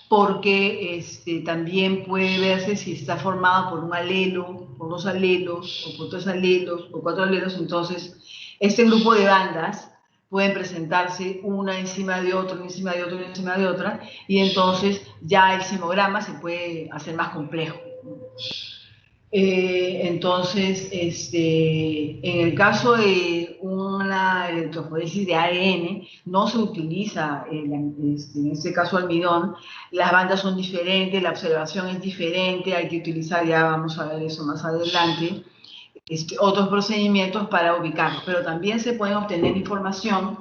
porque también puede verse si está formado por un alelo, por 2 alelos, o por 3 alelos, o 4 alelos. Entonces, este grupo de bandas pueden presentarse una encima de otra, una encima de otra, una encima de otra, y entonces ya el simograma se puede hacer más complejo. Entonces, en el caso de una electroforesis de ADN, no se utiliza, en este caso almidón, las bandas son diferentes, la observación es diferente, hay que utilizar, ya vamos a ver eso más adelante, otros procedimientos para ubicarlo, pero también se puede obtener información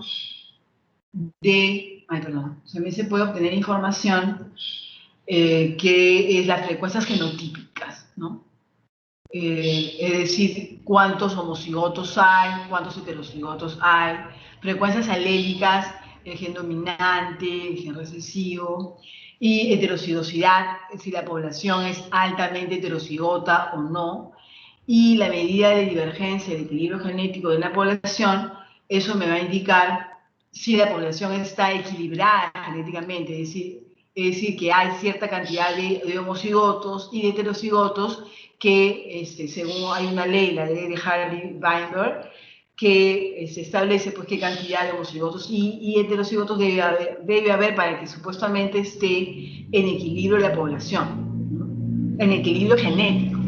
también se puede obtener información que es las frecuencias genotípicas, ¿no? Es decir, cuántos homocigotos hay, cuántos heterocigotos hay, frecuencias alélicas, el gen dominante, el gen recesivo, y heterocigosidad, si la población es altamente heterocigota o no, y la medida de divergencia del equilibrio genético de la población, eso me va a indicar si la población está equilibrada genéticamente, es decir que hay cierta cantidad de homocigotos y de heterocigotos que, según hay una ley, la ley de Hardy-Weinberg, que se establece pues qué cantidad de homocigotos y heterocigotos debe haber para que supuestamente esté en equilibrio la población, ¿no? En equilibrio genético,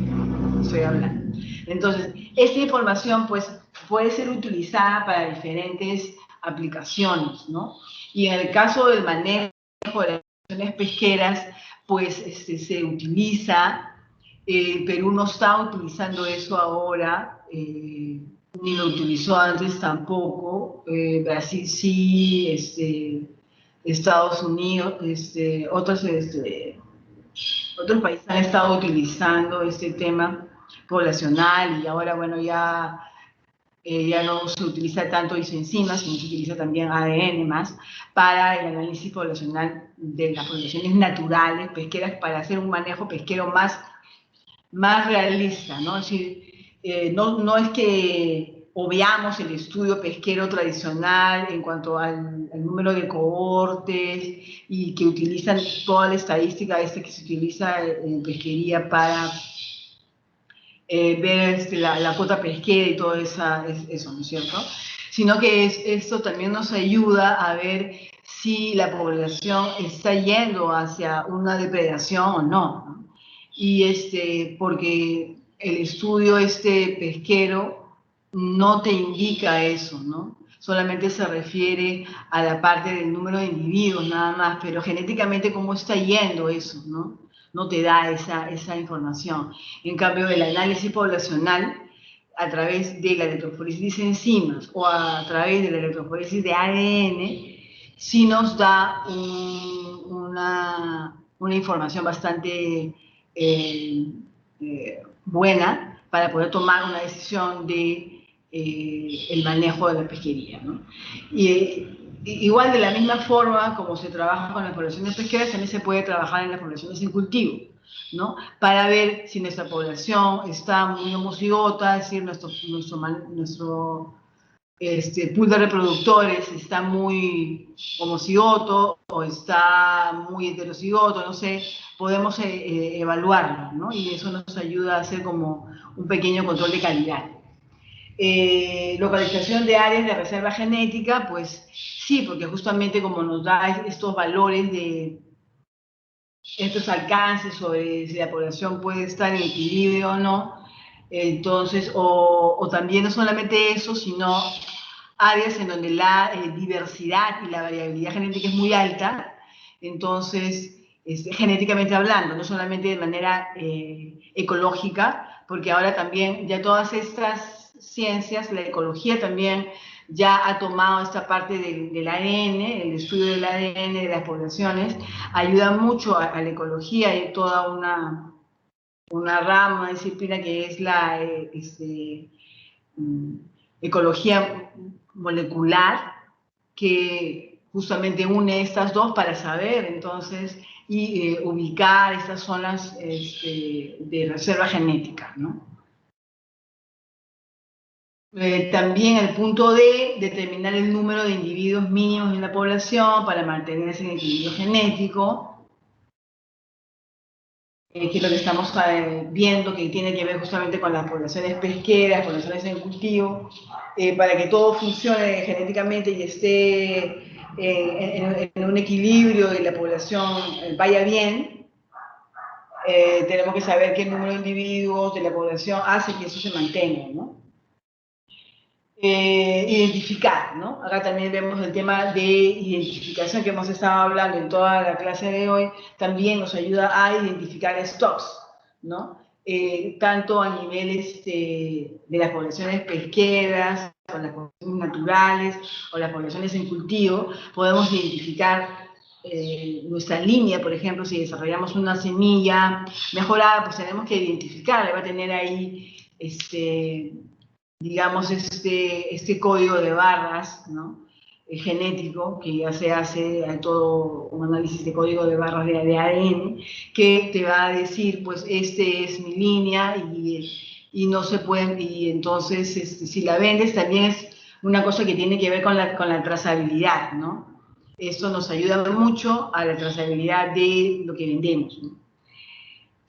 estoy hablando. Entonces, esta información pues puede ser utilizada para diferentes aplicaciones, ¿no? Y en el caso del manejo de las acciones pesqueras, pues se utiliza, Perú no está utilizando eso ahora, ni lo utilizó antes tampoco, Brasil sí, Estados Unidos, otros países han estado utilizando este tema poblacional y ahora, bueno, ya no se utiliza tanto isoenzimas, sino se utiliza también ADN más para el análisis poblacional de las poblaciones naturales pesqueras para hacer un manejo pesquero más realista, ¿no? Es decir, no es que obviamos el estudio pesquero tradicional en cuanto al número de cohortes y que utilizan toda la estadística que se utiliza en pesquería para ver la cuota pesquera y todo eso, ¿no es cierto? Sino que esto también nos ayuda a ver si la población está yendo hacia una depredación o no, ¿no? Y porque el estudio pesquero no te indica eso, ¿no? Solamente se refiere a la parte del número de individuos nada más, pero genéticamente cómo está yendo eso, ¿no? No te da esa información. En cambio, el análisis poblacional a través de la electroforesis de enzimas o a través de la electroforesis de ADN sí nos da una información bastante buena para poder tomar una decisión de el manejo de la pesquería, ¿no? Igual de la misma forma como se trabaja con las poblaciones pesqueras, también se puede trabajar en las poblaciones en cultivo, ¿no? Para ver si nuestra población está muy homocigota, es decir, nuestro pool de reproductores está muy homocigoto o está muy heterocigoto, no sé, podemos evaluarlo, ¿no? Y eso nos ayuda a hacer como un pequeño control de calidad. Localización de áreas de reserva genética, pues sí, porque justamente como nos da estos valores de estos alcances sobre si la población puede estar en equilibrio o no, entonces, o también no solamente eso, sino áreas en donde la diversidad y la variabilidad genética es muy alta, entonces, genéticamente hablando, no solamente de manera ecológica, porque ahora también ya todas estas ciencias, la ecología también ya ha tomado esta parte del ADN, el estudio del ADN de las poblaciones, ayuda mucho a la ecología. Hay toda una rama, una disciplina que es la ecología molecular, que justamente une estas dos para saber entonces y ubicar estas zonas de reserva genética, ¿no? También el punto D, determinar el número de individuos mínimos en la población para mantenerse en equilibrio genético, que es lo que estamos viendo, que tiene que ver justamente con las poblaciones pesqueras, poblaciones en cultivo, para que todo funcione genéticamente y esté en un equilibrio y la población vaya bien. Tenemos que saber qué número de individuos de la población hace que eso se mantenga, ¿no? Identificar, ¿no? Acá también vemos el tema de identificación que hemos estado hablando en toda la clase de hoy, también nos ayuda a identificar stocks, ¿no? Tanto a niveles de las poblaciones pesqueras, o las poblaciones naturales, o las poblaciones en cultivo, podemos identificar nuestra línea, por ejemplo, si desarrollamos una semilla mejorada, pues tenemos que identificarla, va a tener ahí digamos, este código de barras, ¿no? Genético, que ya se hace, hay todo un análisis de código de barras de ADN, que te va a decir, pues, es mi línea y no se pueden, y entonces, si la vendes, también es una cosa que tiene que ver con la trazabilidad, ¿no? Esto nos ayuda mucho a la trazabilidad de lo que vendemos, ¿no?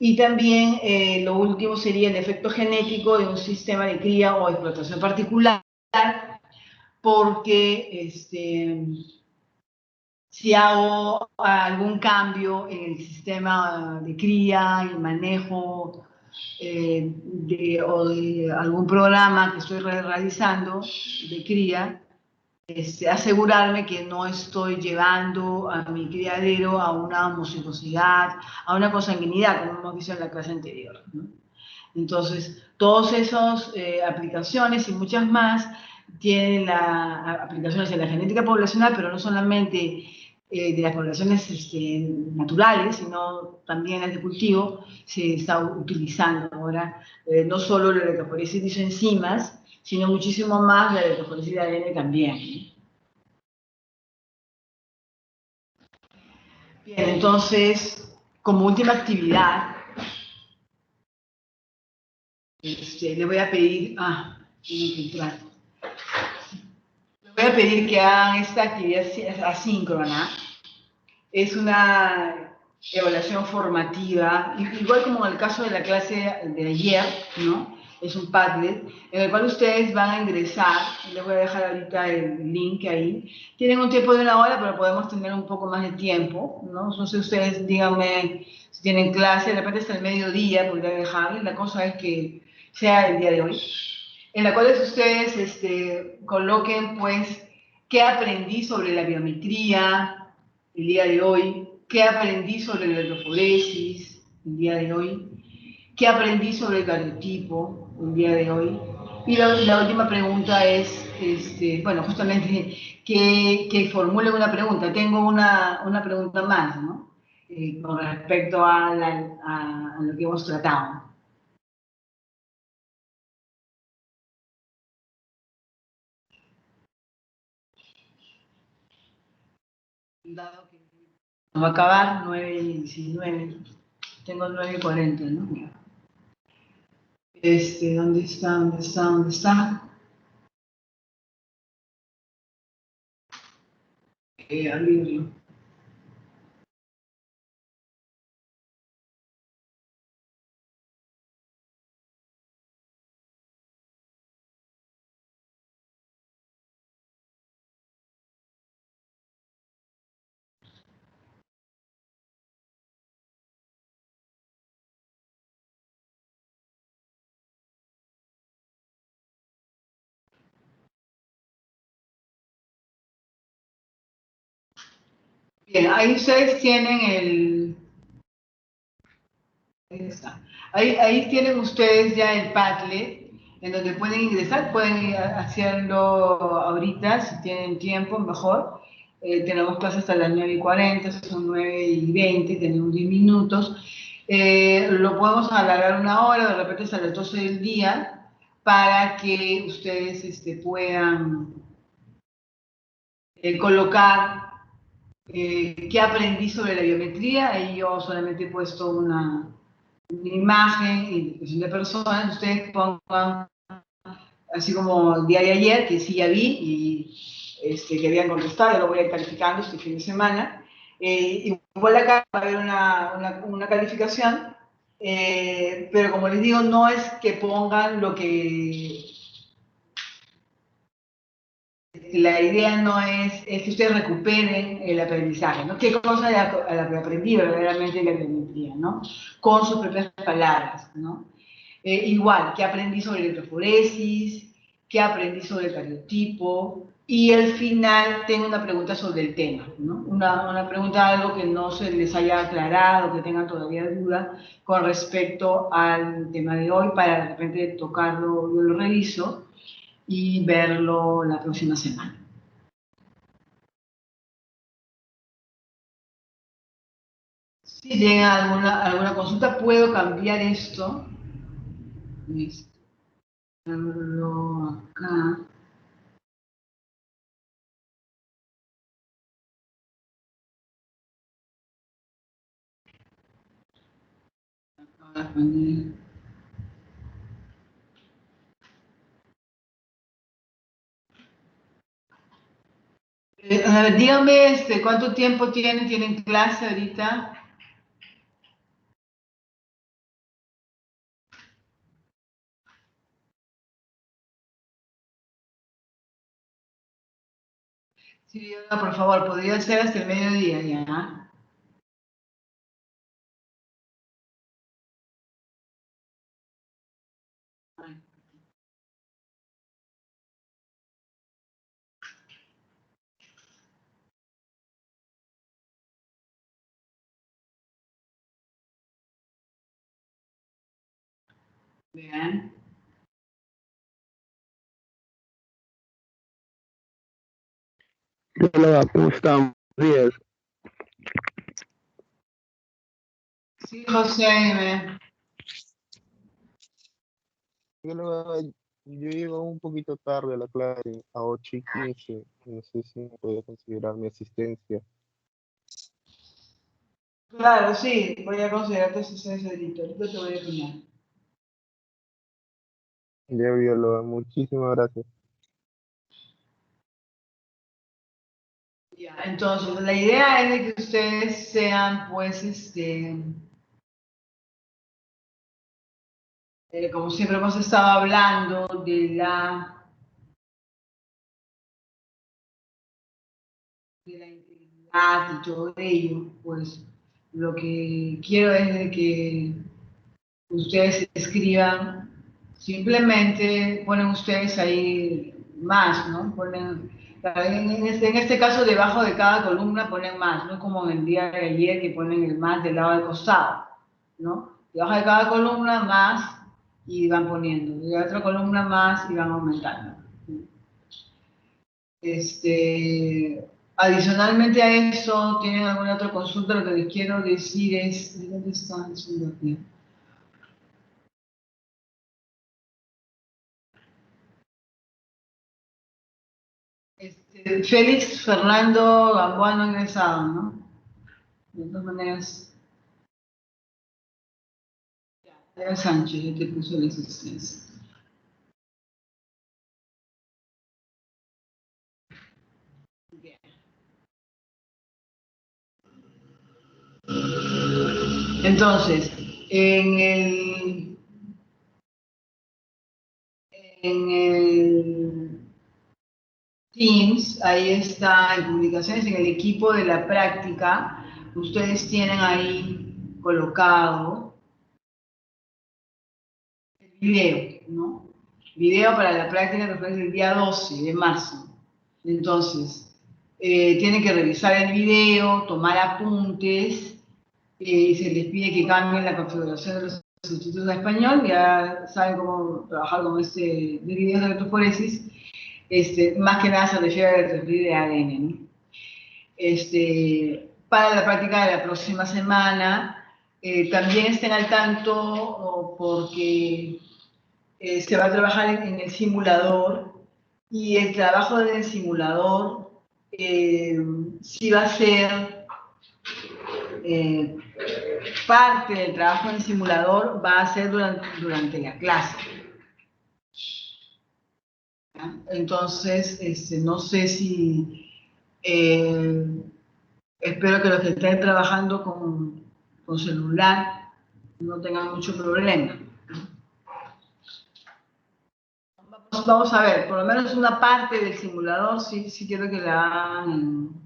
Y también lo último sería el efecto genético de un sistema de cría o explotación particular, porque si hago algún cambio en el sistema de cría, el manejo o de algún programa que estoy realizando de cría, asegurarme que no estoy llevando a mi criadero a una homocigosidad, a una consanguinidad, como hemos visto en la clase anterior, ¿no? Entonces, todas esas aplicaciones y muchas más tienen aplicaciones en la genética poblacional, pero no solamente de las poblaciones naturales, sino también las de cultivo, se está utilizando ahora no solo la electroforesis de isoenzimas, sino muchísimo más la electroforesis de ADN también. Bien, entonces, como última actividad, le voy a pedir, tengo que entrar. Le voy a pedir que hagan esta actividad asíncrona. Es una evaluación formativa, igual como en el caso de la clase de ayer, ¿no? Es un Padlet, en el cual ustedes van a ingresar, les voy a dejar ahorita el link ahí. Tienen un tiempo de 1 hora, pero podemos tener un poco más de tiempo, ¿no? No sé, ustedes díganme si tienen clase, de repente hasta el mediodía, podría dejarles. La cosa es que sea el día de hoy, en la cual ustedes coloquen, pues, qué aprendí sobre la biometría el día de hoy, qué aprendí sobre la electroforesis el día de hoy, qué aprendí sobre el cariotipo el día de hoy. Y la última pregunta es, bueno, justamente que formulen una pregunta. Tengo una pregunta más, ¿no? Con respecto a lo que hemos tratado. Dado que va a acabar 9:19, tengo 9:40, ¿no? ¿Dónde está? ¿Dónde está? ¿Dónde está? Abrirlo. Bien, ahí ustedes tienen ahí tienen ustedes ya el Padlet, en donde pueden ingresar, pueden hacerlo ahorita, si tienen tiempo, mejor. Tenemos clases hasta las 9:40, son 9:20, tenemos 10 minutos. Lo podemos alargar 1 hora, de repente hasta las 12 del día, para que ustedes puedan colocar qué aprendí sobre la biometría. Ahí yo solamente he puesto una imagen, identificación de personas. Ustedes pongan, así como el día de ayer, que sí ya vi y que habían contestado, yo lo voy a ir calificando este fin de semana. Igual acá va a haber una calificación, pero como les digo, no es que pongan lo que... La idea no es que ustedes recuperen el aprendizaje, ¿no? ¿Qué cosa a la que aprendí verdaderamente en la biometría, ¿no? Con sus propias palabras, ¿no? Igual, ¿qué aprendí sobre electroforesis? ¿Qué aprendí sobre el cariotipo? Y al final tengo una pregunta sobre el tema, ¿no? Una pregunta, algo que no se les haya aclarado, que tengan todavía duda con respecto al tema de hoy, para de repente tocarlo, yo lo reviso y verlo la próxima semana. Si tienen alguna consulta, puedo cambiar esto. Acá. A ver, dígame cuánto tiempo tienen clase ahorita. Sí, por favor, podría ser hasta el mediodía ya. Bien. Hola, ¿cómo están? Buenos días. Sí, José, dime. Hola, yo llego un poquito tarde a la clase, a 8:15. No sé si me puede considerar mi asistencia. Claro, sí, voy a considerarte si soy delito. Ahorita te voy a poner. Ya vio, muchísimas gracias. Ya, entonces, la idea es de que ustedes sean, pues, como siempre hemos estado hablando de la integridad y todo ello, pues lo que quiero es de que ustedes escriban, simplemente ponen ustedes ahí más, ¿no? Ponen, en este caso, debajo de cada columna ponen más, no como en el día de ayer que ponen el más del lado del costado, ¿no? Debajo de cada columna más y van poniendo, de otra columna más y van aumentando. Adicionalmente a eso, ¿tienen alguna otra consulta? Lo que les quiero decir es, ¿dónde están? Aquí. Félix Fernando Gamboa no ingresado, ¿no? De todas maneras, era Sánchez, ya te puso la asistencia. Bien. Entonces, en el Teams, ahí está, en publicaciones, en el equipo de la práctica, ustedes tienen ahí colocado el video, ¿no? Video para la práctica que fue el día 12 de marzo. Entonces, tienen que revisar el video, tomar apuntes, se les pide que cambien la configuración de los sustitutos de español, ya saben cómo trabajar con de videos de electroforesis. Más que nada se refiere a la electroforesis de ADN, ¿no? Para la práctica de la próxima semana, también estén al tanto porque se va a trabajar en el simulador y el trabajo del simulador sí va a ser parte del trabajo en el simulador, va a ser durante la clase. ¿Ya? Entonces, no sé si espero que los que estén trabajando con celular no tengan mucho problema. Vamos a ver, por lo menos una parte del simulador sí quiero que la hagan.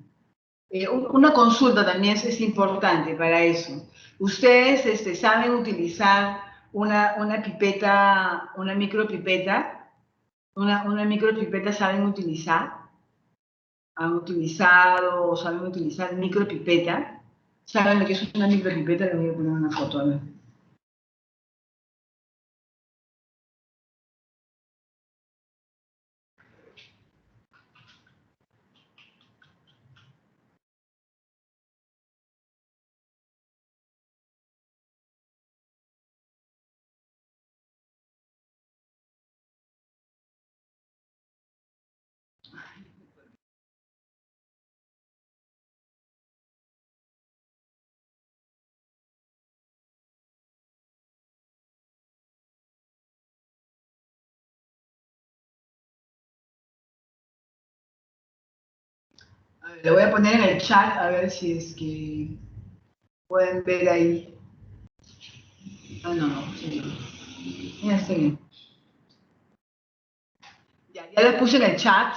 Una consulta también es importante para eso. ¿Ustedes saben utilizar una pipeta, una micropipeta? ¿Una micropipeta saben utilizar? ¿Han utilizado o saben utilizar micropipeta? ¿Saben lo que es una micropipeta? Les voy a poner una foto, a ver. A ver, le voy a poner en el chat a ver si es que pueden ver ahí. Ah, no, sí, no. Ya está bien. Ya les puse en el chat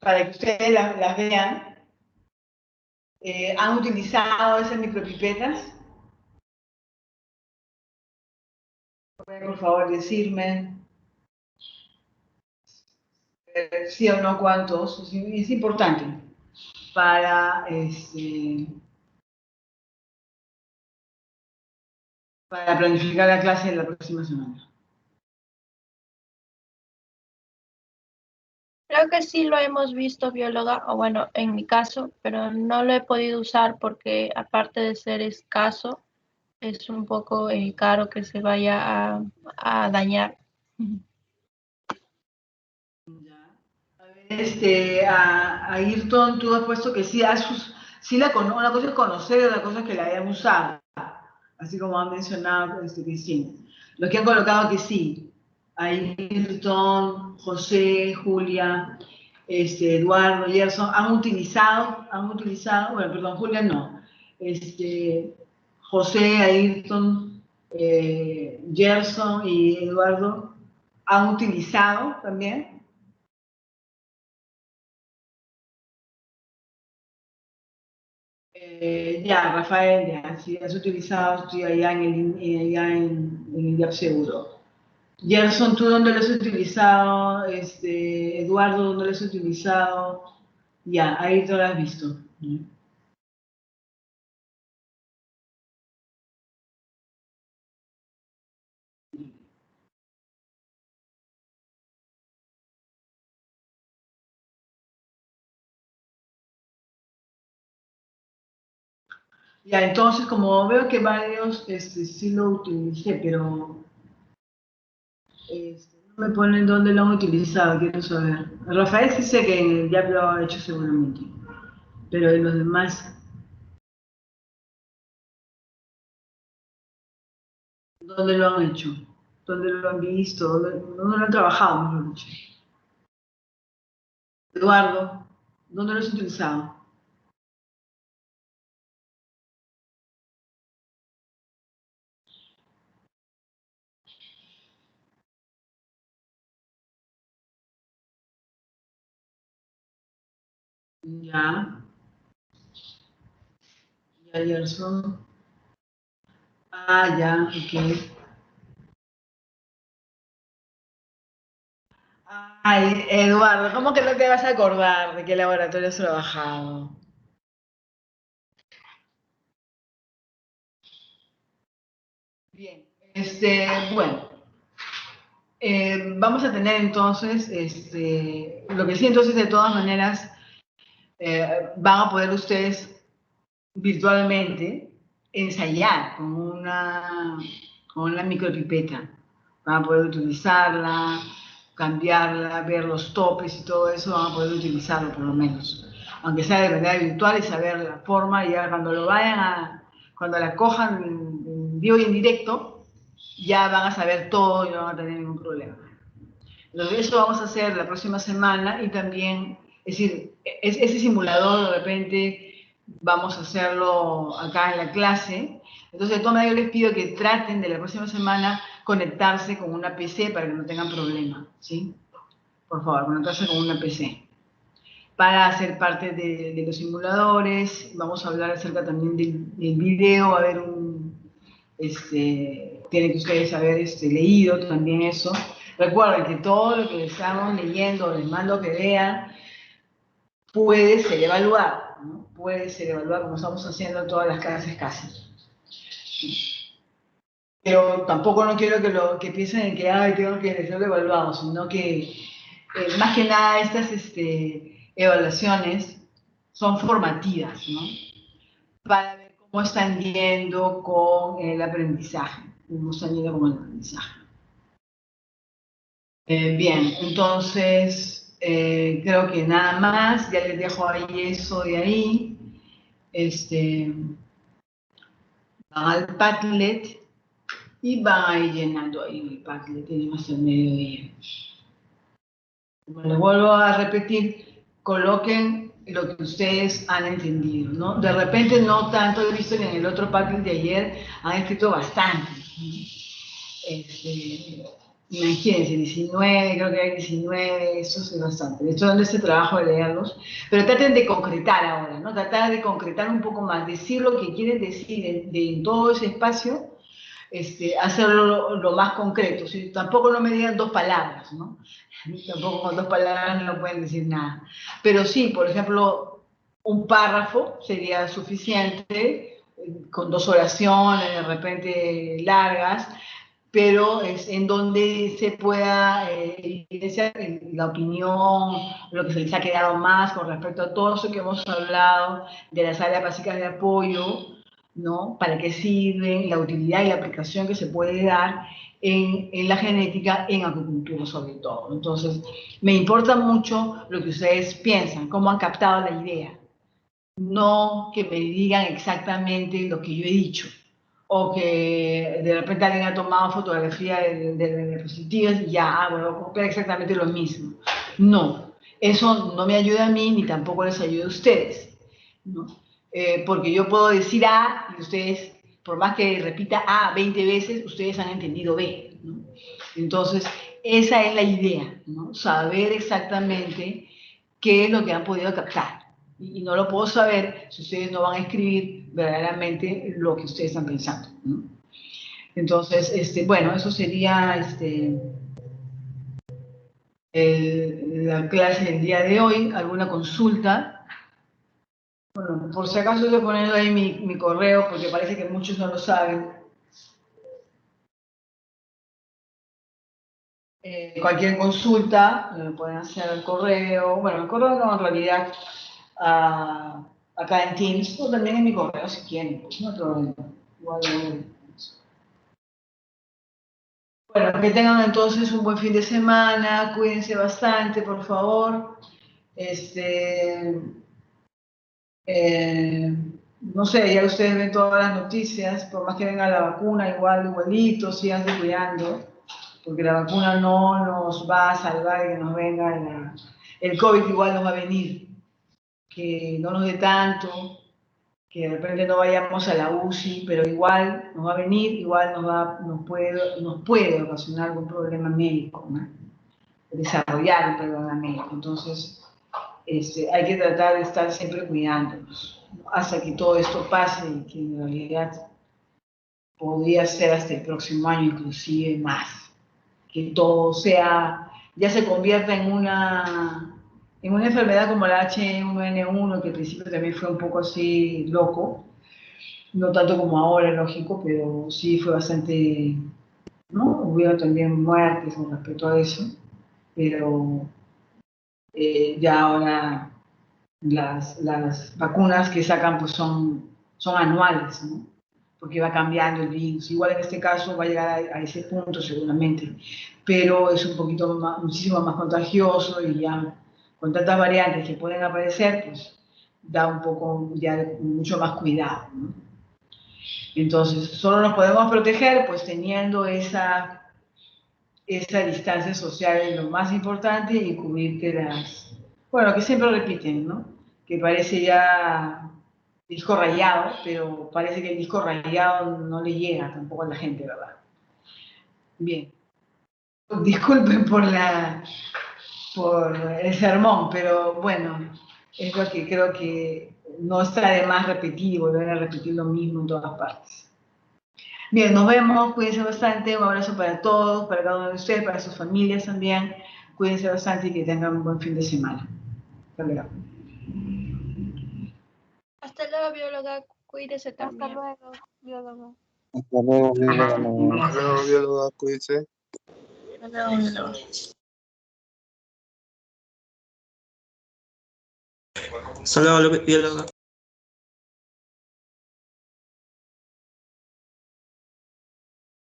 para que ustedes las vean. ¿Han utilizado esas micropipetas? ¿Pueden por favor decirme sí o no cuántos? Es importante para, para planificar la clase de la próxima semana. Creo que sí lo hemos visto, bióloga, o bueno, en mi caso, pero no lo he podido usar porque aparte de ser escaso, es un poco caro que se vaya a dañar. A Ayrton, tú has puesto que sí, sí una cosa es conocer y otra cosa es que la hayan usado, así como ha mencionado Cristina. Los que han colocado que sí, Ayrton, José, Julia, Eduardo, Gerson, bueno, perdón, Julia no, José, Ayrton, Gerson y Eduardo han utilizado también. Ya, Rafael, ya, si has utilizado, estoy allá en el IAP seguro. Gerson, ¿tú dónde lo has utilizado? Eduardo, ¿dónde lo has utilizado? Ya, ahí tú lo has visto. Ya, entonces, como veo que varios sí lo utilicé, pero no me ponen dónde lo han utilizado, quiero saber. Rafael sí sé que en el IAP lo ha hecho seguramente, pero en los demás, ¿dónde lo han hecho? ¿Dónde lo han visto? ¿Dónde lo han trabajado, mejor dicho? Eduardo, ¿dónde lo has utilizado? Ya, ya, Gerson. Ah, ya, ok. Ay, Eduardo, ¿cómo que no te vas a acordar de qué laboratorio has trabajado? Bien, Bueno, vamos a tener entonces, lo que sí, entonces de todas maneras van a poder ustedes virtualmente ensayar con una micropipeta. Van a poder utilizarla, cambiarla, ver los topes y todo eso, van a poder utilizarlo por lo menos. Aunque sea de manera virtual y saber la forma, y ya cuando la cojan en vivo y en directo, ya van a saber todo y no van a tener ningún problema. Entonces, eso vamos a hacer la próxima semana y también, es decir, ese simulador de repente vamos a hacerlo acá en la clase. Entonces, de todas maneras, yo les pido que traten de la próxima semana conectarse con una PC para que no tengan problema, ¿sí? Por favor, conectarse con una PC para hacer parte de los simuladores. Vamos a hablar acerca también del video, va a haber tienen que ustedes haber leído también eso. Recuerden que todo lo que les estamos leyendo, les mando que vean, puede ser evaluado, ¿no? Puede ser evaluado como estamos haciendo en todas las clases casi. Pero tampoco no quiero que piensen en que tengo que hacerlo evaluado, sino que más que nada estas evaluaciones son formativas, ¿no? Para ver cómo están yendo con el aprendizaje, cómo están yendo con el aprendizaje. Bien, entonces creo que nada más, ya les dejo ahí eso de ahí. Van al Padlet y van a ir llenando ahí el Padlet, tenemos hasta el mediodía. Como les vuelvo a repetir, coloquen lo que ustedes han entendido, ¿no? De repente no tanto, he visto que en el otro Padlet de ayer han escrito bastante. Imagínense, 19, creo que hay 19, eso es bastante. De hecho, dando este trabajo de leerlos, pero traten de concretar ahora, ¿no? Tratar de concretar un poco más, decir lo que quieren decir en todo ese espacio, hacerlo lo más concreto. ¿Sí? Tampoco no me digan 2 palabras, ¿no? Tampoco con 2 palabras no pueden decir nada. Pero sí, por ejemplo, un párrafo sería suficiente, con 2 oraciones de repente largas, pero es en donde se pueda evidenciar la opinión, lo que se les ha quedado más con respecto a todo eso que hemos hablado de las áreas básicas de apoyo, ¿no? Para qué sirven, la utilidad y la aplicación que se puede dar en la genética, en acupuntura sobre todo. Entonces, me importa mucho lo que ustedes piensan, cómo han captado la idea, no que me digan exactamente lo que yo he dicho, o que de repente alguien ha tomado fotografía de diapositivas y ya, bueno, copiar exactamente lo mismo. No, eso no me ayuda a mí ni tampoco les ayuda a ustedes, ¿no? Porque yo puedo decir A y ustedes, por más que repita A 20 veces, ustedes han entendido B, ¿no? Entonces, esa es la idea, ¿no? Saber exactamente qué es lo que han podido captar. Y no lo puedo saber si ustedes no van a escribir verdaderamente lo que ustedes están pensando, ¿no? Entonces, bueno, eso sería la clase del día de hoy. ¿Alguna consulta? Bueno, por si acaso estoy poniendo ahí mi correo, porque parece que muchos no lo saben. Cualquier consulta, me lo pueden hacer al correo. Bueno, el correo no, en realidad, acá en Teams, o también en mi correo si quieren, pues no hay problema. Igual, bueno, que tengan entonces un buen fin de semana, cuídense bastante, por favor. No sé, ya ustedes ven todas las noticias, por más que venga la vacuna, igualito, síganse cuidando, porque la vacuna no nos va a salvar de que nos venga el COVID, igual nos va a venir, que no nos dé tanto, que de repente no vayamos a la UCI, pero igual nos va a venir, igual nos puede ocasionar algún problema médico, ¿no? Desarrollar un problema médico. Entonces, hay que tratar de estar siempre cuidándonos, ¿no? Hasta que todo esto pase y que en realidad podría ser hasta el próximo año, inclusive más. Que todo ya se convierta en una enfermedad como la H1N1, que al principio también fue un poco así loco, no tanto como ahora, lógico, pero sí fue bastante ¿no? Hubieron también muertes con respecto a eso, pero ya ahora las vacunas que sacan pues son anuales, ¿no? Porque va cambiando el virus. Igual en este caso va a llegar a ese punto seguramente, pero es un poquito más, muchísimo más contagioso y ya con tantas variantes que pueden aparecer, pues da un poco ya mucho más cuidado, ¿no? Entonces, solo nos podemos proteger pues teniendo esa distancia social es lo más importante y cubrirte bueno, que siempre repiten, ¿no? Que parece ya disco rayado, pero parece que el disco rayado no le llega tampoco a la gente, ¿verdad? Bien. Disculpen por el sermón, pero bueno, es lo que creo que no está de más repetir y volver a repetir lo mismo en todas partes. Bien, nos vemos, cuídense bastante, un abrazo para todos, para cada uno de ustedes, para sus familias también. Cuídense bastante y que tengan un buen fin de semana. Hasta luego. Hasta luego, bióloga. Cuídese Hasta también. luego, biólogo. Hasta luego, bióloga, cuídense. Hasta luego. Hasta luego, bióloga.